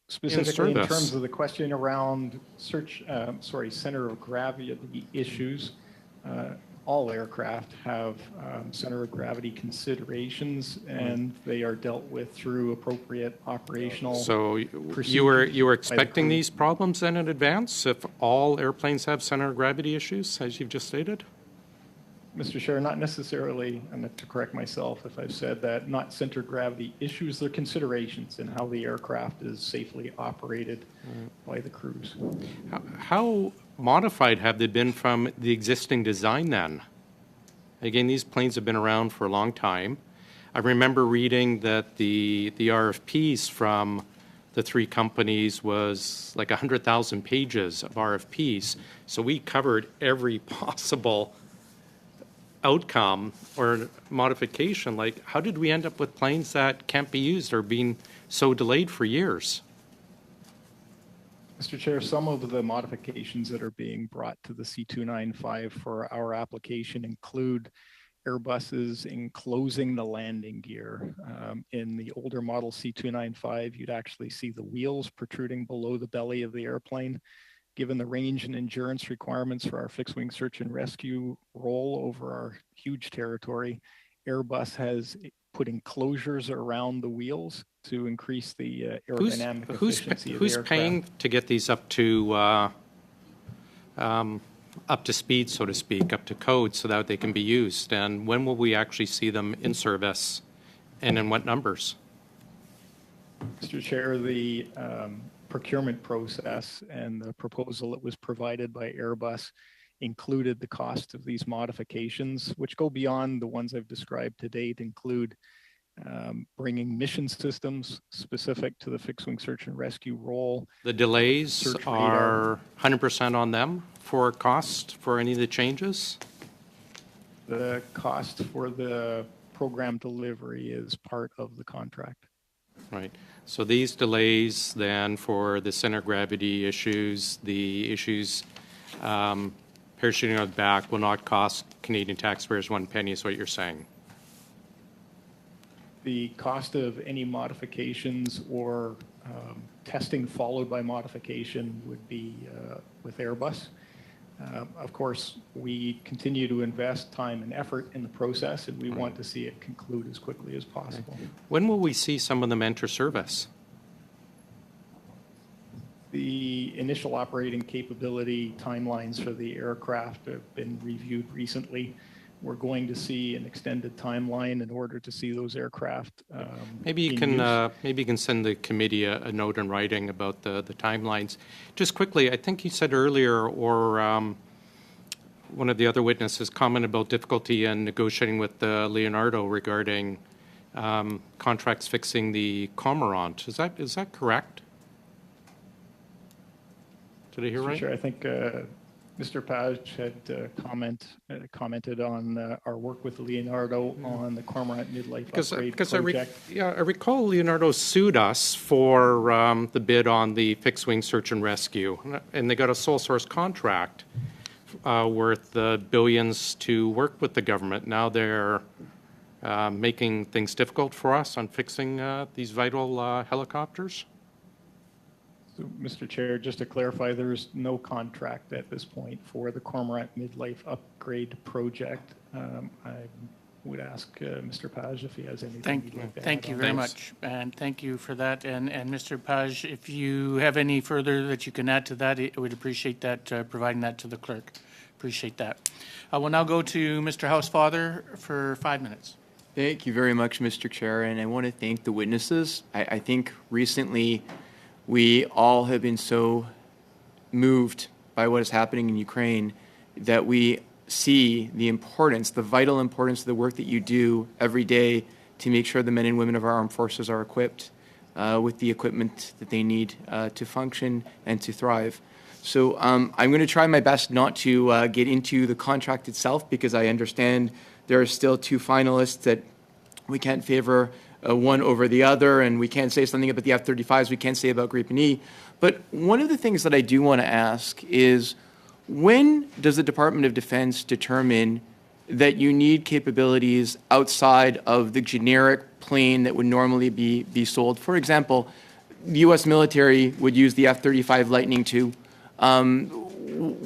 Specifically in terms of the question around center of gravity issues, all aircraft have center of gravity considerations, and they are dealt with through appropriate operational. So you were expecting these problems then in advance if all airplanes have center of gravity issues, as you've just stated? Mr. Chair, not necessarily, and to correct myself if I've said that, not center of gravity issues, they're considerations in how the aircraft is safely operated by the crews. How modified have they been from the existing design then? Again, these planes have been around for a long time. I remember reading that the RFPs from the three companies was like 100,000 pages of RFPs. So we covered every possible outcome or modification. Like, how did we end up with planes that can't be used or being so delayed for years? Mr. Chair, some of the modifications that are being brought to the C-295 for our application include Airbuses enclosing the landing gear. In the older model C-295, you'd actually see the wheels protruding below the belly of the airplane. Given the range and endurance requirements for our fixed wing search and rescue role over our huge territory, Airbus has put enclosures around the wheels to increase the aerodynamic efficiency of the aircraft. Who's paying to get these up to speed, so to speak, up to code so that they can be used? And when will we actually see them in service, and in what numbers? Mr. Chair, the procurement process and the proposal that was provided by Airbus included the cost of these modifications, which go beyond the ones I've described to date, include bringing mission systems specific to the fixed wing search and rescue role. The delays are 100% on them for cost for any of the changes? the cost for the program delivery is part of the contract. Right. So these delays then for the center of gravity issues, the issues parachuting on the back will not cost Canadian taxpayers one penny is what you're saying? The cost of any modifications or testing followed by modification would be with Airbus. Of course, we continue to invest time and effort in the process, and we want to see it conclude as quickly as possible. When will we see some of them enter service? The initial operating capability timelines for the aircraft have been reviewed recently. We're going to see an extended timeline in order to see those aircraft. Maybe you can send the committee a note in writing about the timelines. Just quickly, I think you said earlier, or one of the other witnesses commented about difficulty in negotiating with Leonardo regarding contracts fixing the Cormorant. Is that correct? Did I hear right? Sure. I think Mr. Page had commented on our work with Leonardo on the Cormorant midlife upgrade project. I recall Leonardo sued us for the bid on the fixed-wing search and rescue, and they got a sole source contract worth billions to work with the government. Now they're making things difficult for us on fixing these vital helicopters. So, Mr. Chair, just to clarify, there is no contract at this point for the Cormorant midlife upgrade project. I would ask Mr. Page if he has anything he'd like to add. Thank you very much, and thank you for that. And Mr. Page, if you have any further that you can add to that, I would appreciate that, providing that to the clerk. Appreciate that. I will now go to Mr. Housefather for 5 minutes. Thank you very much, Mr. Chair, and I want to thank the witnesses. I think recently we all have been so moved by what is happening in Ukraine that we see the importance, the vital importance of the work that you do every day to make sure the men and women of our armed forces are equipped with the equipment that they need to function and to thrive. So I'm going to try my best not to get into the contract itself, because I understand there are still two finalists that we can't favor one over the other, and we can't say something about the F-35s we can't say about Gripen E. But one of the things that I do want to ask is, when does the Department of Defense determine that you need capabilities outside of the generic plane that would normally be sold? For example, the U.S. military would use the F-35 Lightning II.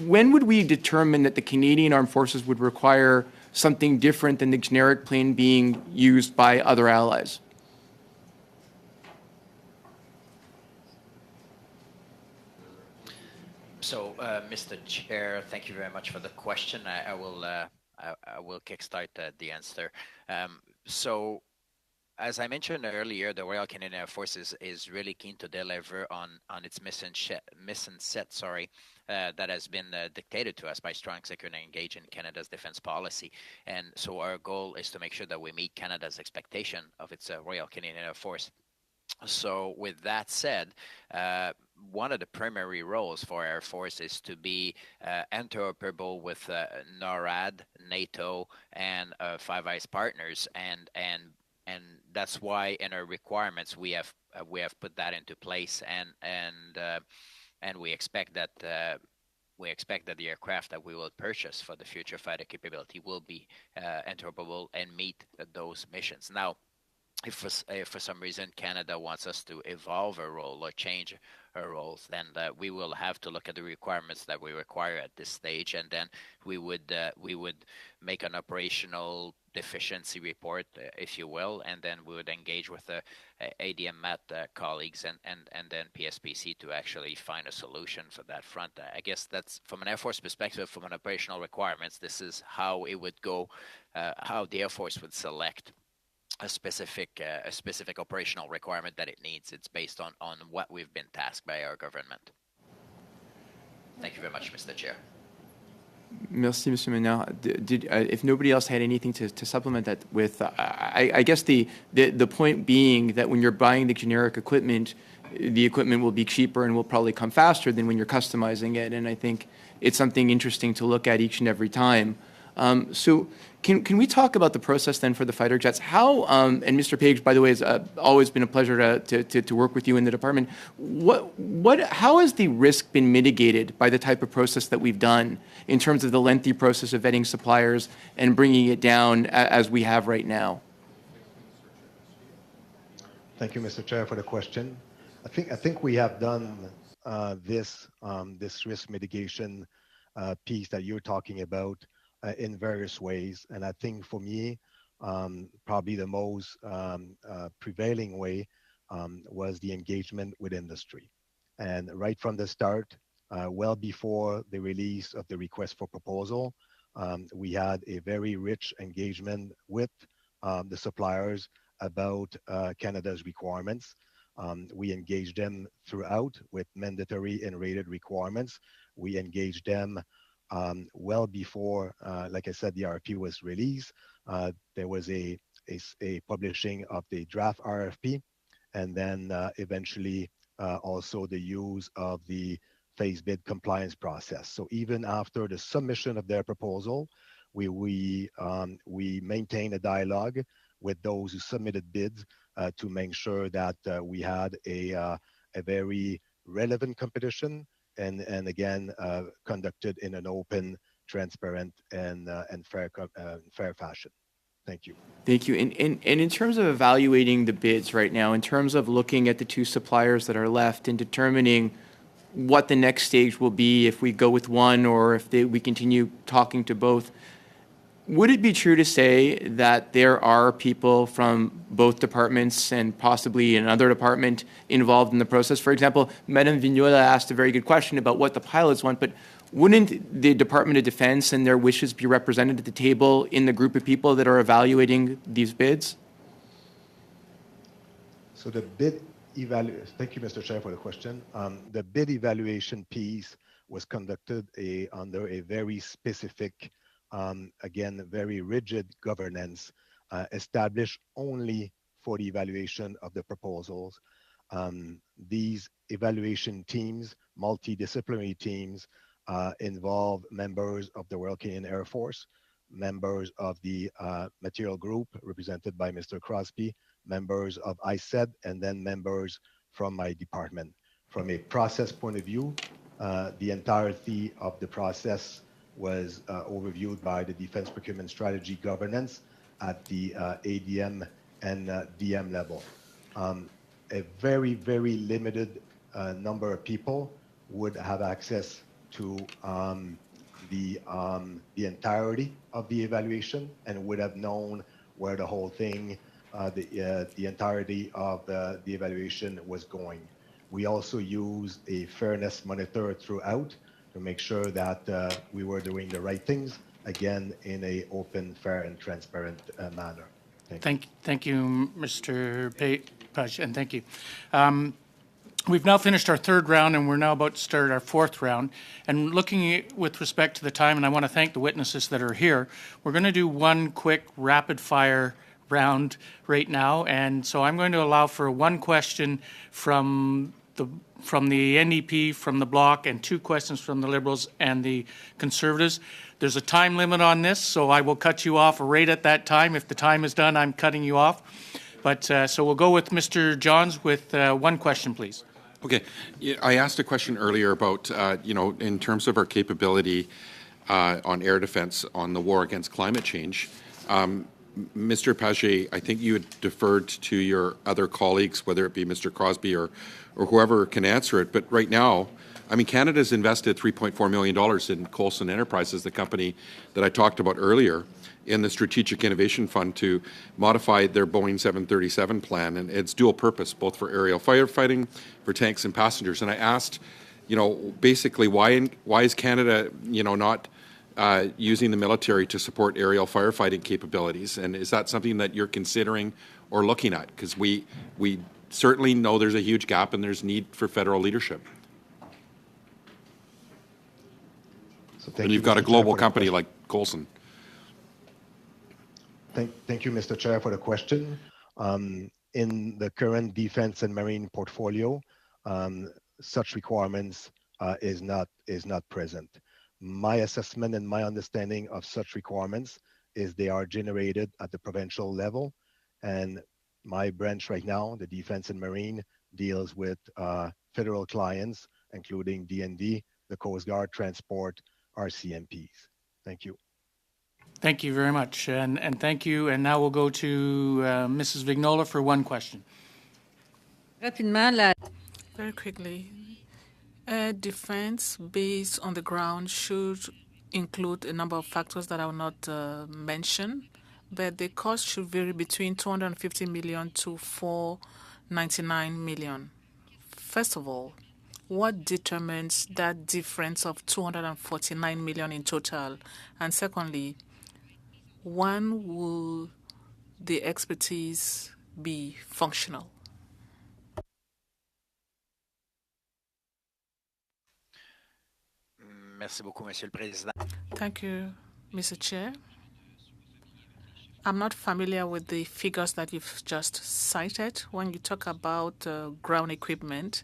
When would we determine that the Canadian Armed Forces would require something different than the generic plane being used by other allies? So, Mr. Chair, thank you very much for the question. I will kickstart the answer. So, as I mentioned earlier, the Royal Canadian Air Force is really keen to deliver on its mission set, that has been dictated to us by strong, secure, and engaged in Canada's defense policy. And so our goal is to make sure that we meet Canada's expectation of its Royal Canadian Air Force. So with that said, one of the primary roles for Air Force is to be interoperable with NORAD, NATO, and Five Eyes partners, and that's why in our requirements we have put that into place, and we expect that the aircraft that we will purchase for the future fighter capability will be interoperable and meet those missions. Now, if for some reason Canada wants us to evolve our role or change our roles, then we will have to look at the requirements that we require at this stage, and then we would make an operational deficiency report, if you will, and then we would engage with the ADM MAT colleagues and then PSPC to actually find a solution for that front. I guess that's, from an Air Force perspective, from an operational requirements, this is how it would go, how the Air Force would select a specific operational requirement that it needs. It's based on what we've been tasked by our government. Thank you very much, Mr. Chair. Merci, Monsieur Menard. If nobody else had anything to supplement that with, I guess the point being that when you're buying the generic equipment, the equipment will be cheaper and will probably come faster than when you're customizing it. And I think it's something interesting to look at each and every time. So can we talk about the process then for the fighter jets? How, and Mr. Page, by the way, it's always been a pleasure to work with you in the department. How has the risk been mitigated by the type of process that we've done in terms of the lengthy process of vetting suppliers and bringing it down as we have right now? Thank you, Mr. Chair, for the question. I think we have done this risk mitigation piece that you're talking about in various ways, and I think for me, probably the most prevailing way was the engagement with industry, and right from the start, well before the release of the request for proposal, we had a very rich engagement with the suppliers about Canada's requirements. We engaged them throughout with mandatory and rated requirements. We engaged them well before, like I said, the RFP was released. There was a publishing of the draft RFP, and then eventually also the use of the phase bid compliance process. So even after the submission of their proposal, we maintained a dialogue with those who submitted bids to make sure that we had a very relevant competition and again conducted in an open, transparent, and fair fashion. Thank you. Thank you. And in terms of evaluating the bids right now, in terms of looking at the two suppliers that are left and determining what the next stage will be if we go with one or if we continue talking to both, would it be true to say that there are people from both departments and possibly another department involved in the process? For example, Madame Vignola asked a very good question about what the pilots want, but wouldn't the Department of Defense and their wishes be represented at the table in the group of people that are evaluating these bids? So the bid evaluation, thank you, Mr. Chair, for the question. The bid evaluation piece was conducted under a very specific again, very rigid governance established only for the evaluation of the proposals. These evaluation teams, multidisciplinary teams, involve members of the Royal Canadian Air Force, members of the material group represented by Mr. Crosby, members of ISED, and then members from my department. From a process point of view, the entirety of the process was overviewed by the Defense Procurement Strategy Governance at the ADM and DM level. A very, very limited number of people would have access to the entirety of the evaluation and would have known where the whole thing, the entirety of the evaluation was going. We also use a fairness monitor throughout to make sure that we were doing the right things, again, in a open, fair, and transparent manner. Thank you, Mr. Page, and thank you. We've now finished our third round, and we're now about to start our fourth round. And looking with respect to the time, and I want to thank the witnesses that are here, we're going to do one quick rapid-fire round right now. And so I'm going to allow for one question from the NDP, from the Bloc, and two questions from the Liberals and the Conservatives. There's a time limit on this, so I will cut you off right at that time. If the time is done, I'm cutting you off. But so we'll go with Mr. Johns with one question, please. Okay. I asked a question earlier about, in terms of our capability on air defense on the war against climate change. Mr. Page, I think you had deferred to your other colleagues, whether it be Mr. Crosby or whoever can answer it. But right now, I mean, Canada's invested $3.4 million in Coulson Enterprises, the company that I talked about earlier, in the Strategic Innovation Fund to modify their Boeing 737 plan. And it's dual purpose, both for aerial firefighting, for tanks and passengers. And I asked, basically, why is Canada, not using the military to support aerial firefighting capabilities? And is that something that you're considering or looking at? Because we certainly know there's a huge gap and there's need for federal leadership. And you've got a global company like Coulson. Thank you, Mr. Chair, for the question. In the current defense and marine portfolio, such requirements is not present. My assessment and my understanding of such requirements is they are generated at the provincial level. And my branch right now, the Defense and Marine, deals with federal clients, including DND, the Coast Guard, Transport, RCMPs. Thank you. Thank you very much, and thank you. And now we'll go to Mrs. Vignola for one question. Very quickly, air defense based on the ground should include a number of factors that I will not mention, but the cost should vary between 250 million to 499 million. First of all, what determines that difference of 249 million in total? And secondly, when will the expertise be functional? Merci beaucoup, Monsieur le Président. Thank you, Mr. Chair. I'm not familiar with the figures that you've just cited. When you talk about ground equipment,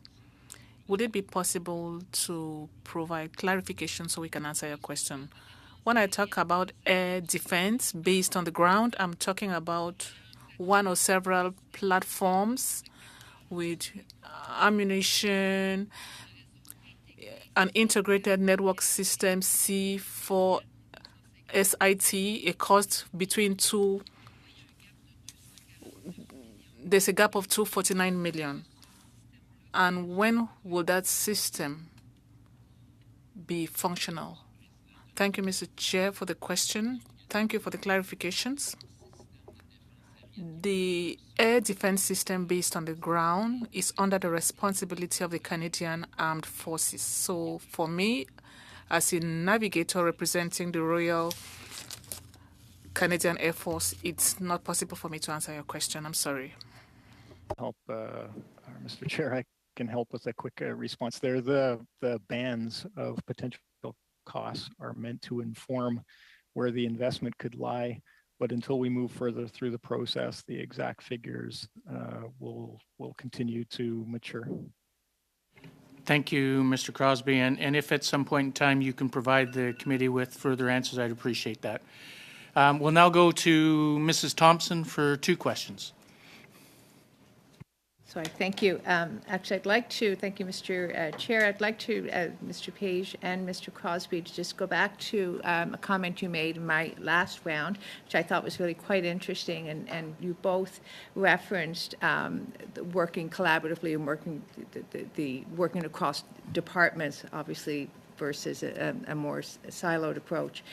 would it be possible to provide clarification so we can answer your question? When I talk about air defense based on the ground, I'm talking about one or several platforms with ammunition, an integrated network system, C4 SIT, a cost between two. There's a gap of 249 million. And when will that system be functional? Thank you, Mr. Chair, for the question. Thank you for the clarifications. The air defense system based on the ground is under the responsibility of the Canadian Armed Forces. So for me, as a navigator representing the Royal Canadian Air Force, it's not possible for me to answer your question. I'm sorry. Help, Mr. Chair, I can help with a quick response there. The bands of potential costs are meant to inform where the investment could lie, but until we move further through the process, the exact figures will continue to mature. Thank you, Mr. Crosby. And if at some point in time you can provide the committee with further answers, I'd appreciate that. We'll now go to Mrs. Thompson for two questions. Sorry, thank you. Actually, I'd like to, thank you, Mr. Chair. I'd like to, Mr. Page and Mr. Crosby, to just go back to a comment you made in my last round, which I thought was really quite interesting. And you both referenced working collaboratively and working across departments, obviously, versus a more siloed approach.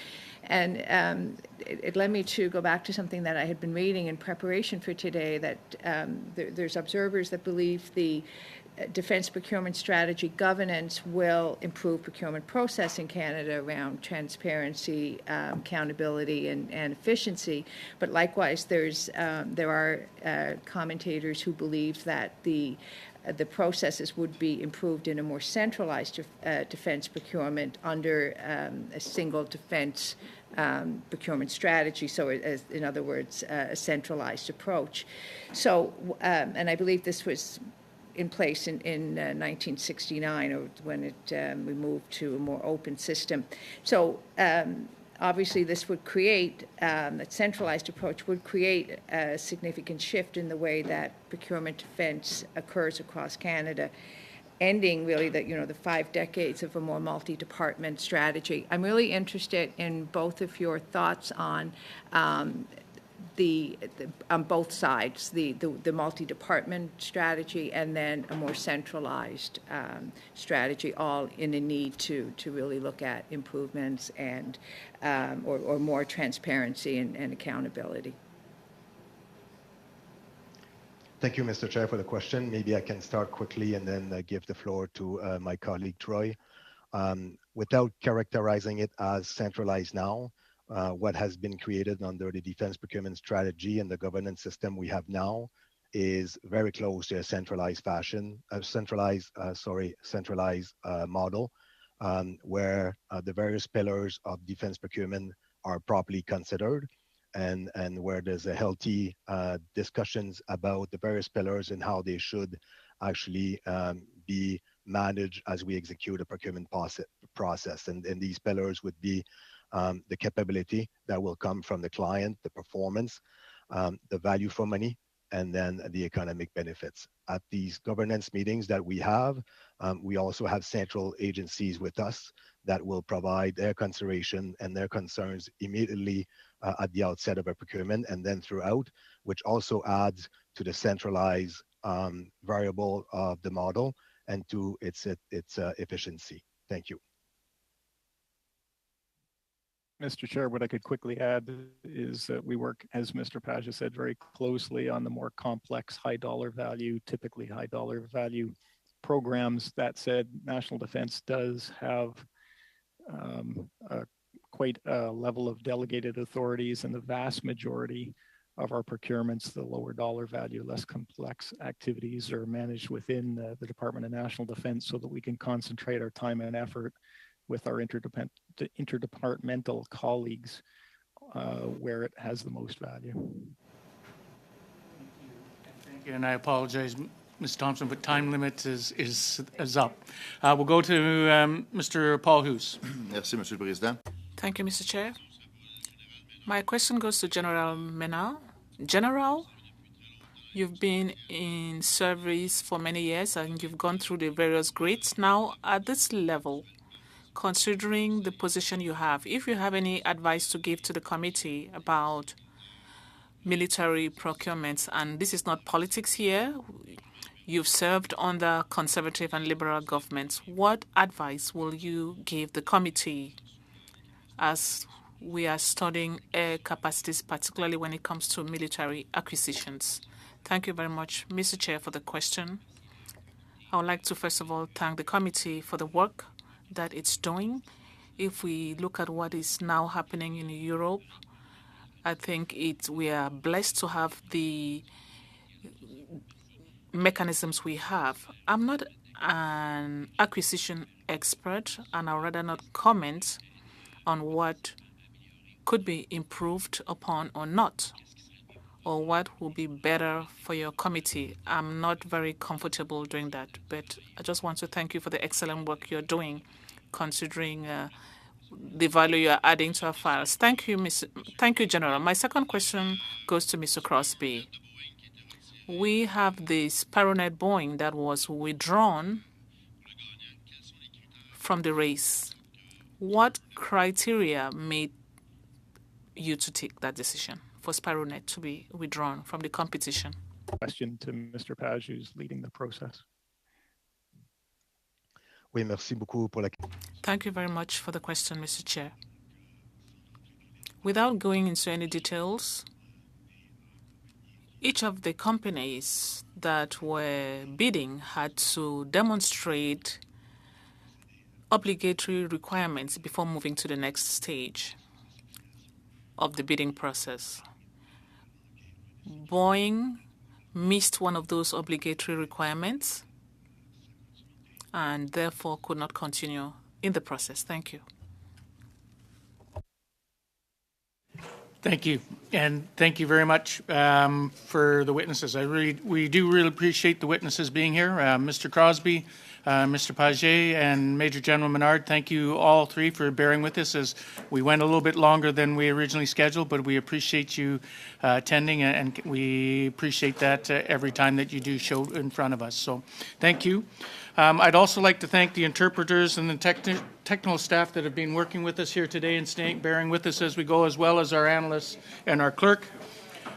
And it led me to go back to something that I had been reading in preparation for today, that there's observers that believe the defense procurement strategy governance will improve procurement process in Canada around transparency, accountability, and efficiency. But likewise, there are commentators who believe that the processes would be improved in a more centralized defense procurement under a single defense procurement strategy. So, in other words, a centralized approach. So, and I believe this was in place in 1969, or when we moved to a more open system. So, obviously, this would create, a centralized approach would create a significant shift in the way that procurement defense occurs across Canada, ending really the 5 decades of a more multi-department strategy. I'm really interested in both of your thoughts on on both sides, the multi-department strategy and then a more centralized strategy, all in a need to really look at improvements and or more transparency and accountability. Thank you, Mr. Chair, for the question. Maybe I can start quickly and then give the floor to my colleague, Troy. Without characterizing it as centralized now, what has been created under the defense procurement strategy and the governance system we have now is very close to a centralized model, where the various pillars of defense procurement are properly considered, and where there's a healthy discussions about the various pillars and how they should actually be manage as we execute a procurement process. And these pillars would be the capability that will come from the client, the performance, the value for money, and then the economic benefits. At these governance meetings that we have, we also have central agencies with us that will provide their consideration and their concerns immediately at the outset of a procurement and then throughout, which also adds to the centralized variable of the model and to its efficiency. Thank you. Mr. Chair, what I could quickly add is that we work, as Mr. Page said, very closely on the more complex high dollar value, typically high dollar value programs. That said, national defense does have quite a level of delegated authorities, and the vast majority of our procurements, the lower dollar value, less complex activities are managed within the Department of National Defense so that we can concentrate our time and effort with our interdepartmental colleagues where it has the most value. Thank you, and I apologize, Ms. Thompson, but time limit is up. We'll go to Mr. Paul Hoos. Merci, Monsieur le Président. Thank you, Mr. Chair. My question goes to General Menard. General, you've been in service for many years and you've gone through the various grades. Now, at this level, considering the position you have, if you have any advice to give to the committee about military procurements, and this is not politics here, you've served under conservative and liberal governments, what advice will you give the committee as we are studying air capacities, particularly when it comes to military acquisitions? Thank you very much, Mr. Chair, for the question. I would like to first of all thank the committee for the work that it's doing. If we look at what is now happening in Europe, I think we are blessed to have the mechanisms we have. I'm not an acquisition expert, and I'd rather not comment on what could be improved upon or not, or what will be better for your committee. I'm not very comfortable doing that, but I just want to thank you for the excellent work you're doing, considering the value you're adding to our files. Thank you, Thank you, General. My second question goes to Mr. Crosby. We have the Sparrownet Boeing that was withdrawn from the race. What criteria made you to take that decision for Sparrownet to be withdrawn from the competition? Question to Mr. Page, who's leading the process. Oui, merci beaucoup pour la... Thank you very much for the question, Mr. Chair. Without going into any details, each of the companies that were bidding had to demonstrate obligatory requirements before moving to the next stage of the bidding process. Boeing missed one of those obligatory requirements and therefore could not continue in the process. Thank you. Thank you, and thank you very much for the witnesses. We do really appreciate the witnesses being here. Mr. Crosby, Mr. Page, and Major General Menard, thank you all three for bearing with us as we went a little bit longer than we originally scheduled, but we appreciate you attending, and we appreciate that every time that you do show in front of us. So thank you. I'd also like to thank the interpreters and the technical staff that have been working with us here today and bearing with us as we go, as well as our analysts and our clerk.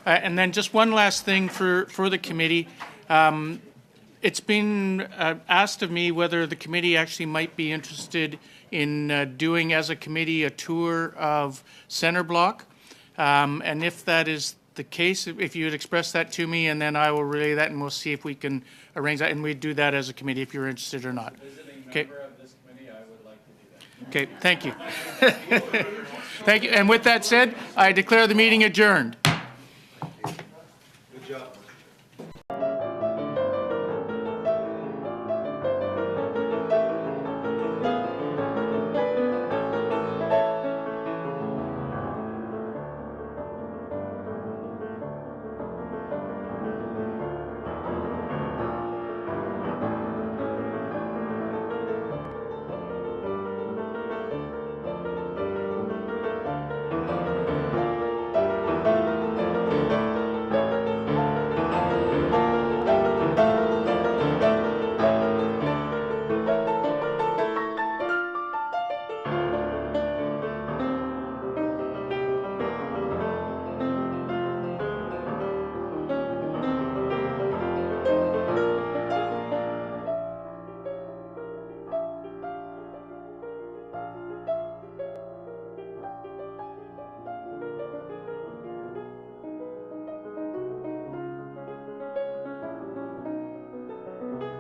And then just one last thing for the committee. It's been asked of me whether the committee actually might be interested in doing, as a committee, a tour of Center Block. And if that is the case, if you would express that to me, and then I will relay that, and we'll see if we can arrange that, and we'd do that as a committee if you're interested or not. Okay. Member of this committee, I would like to do that. Okay, thank you. Thank you. And with that said, I declare the meeting adjourned.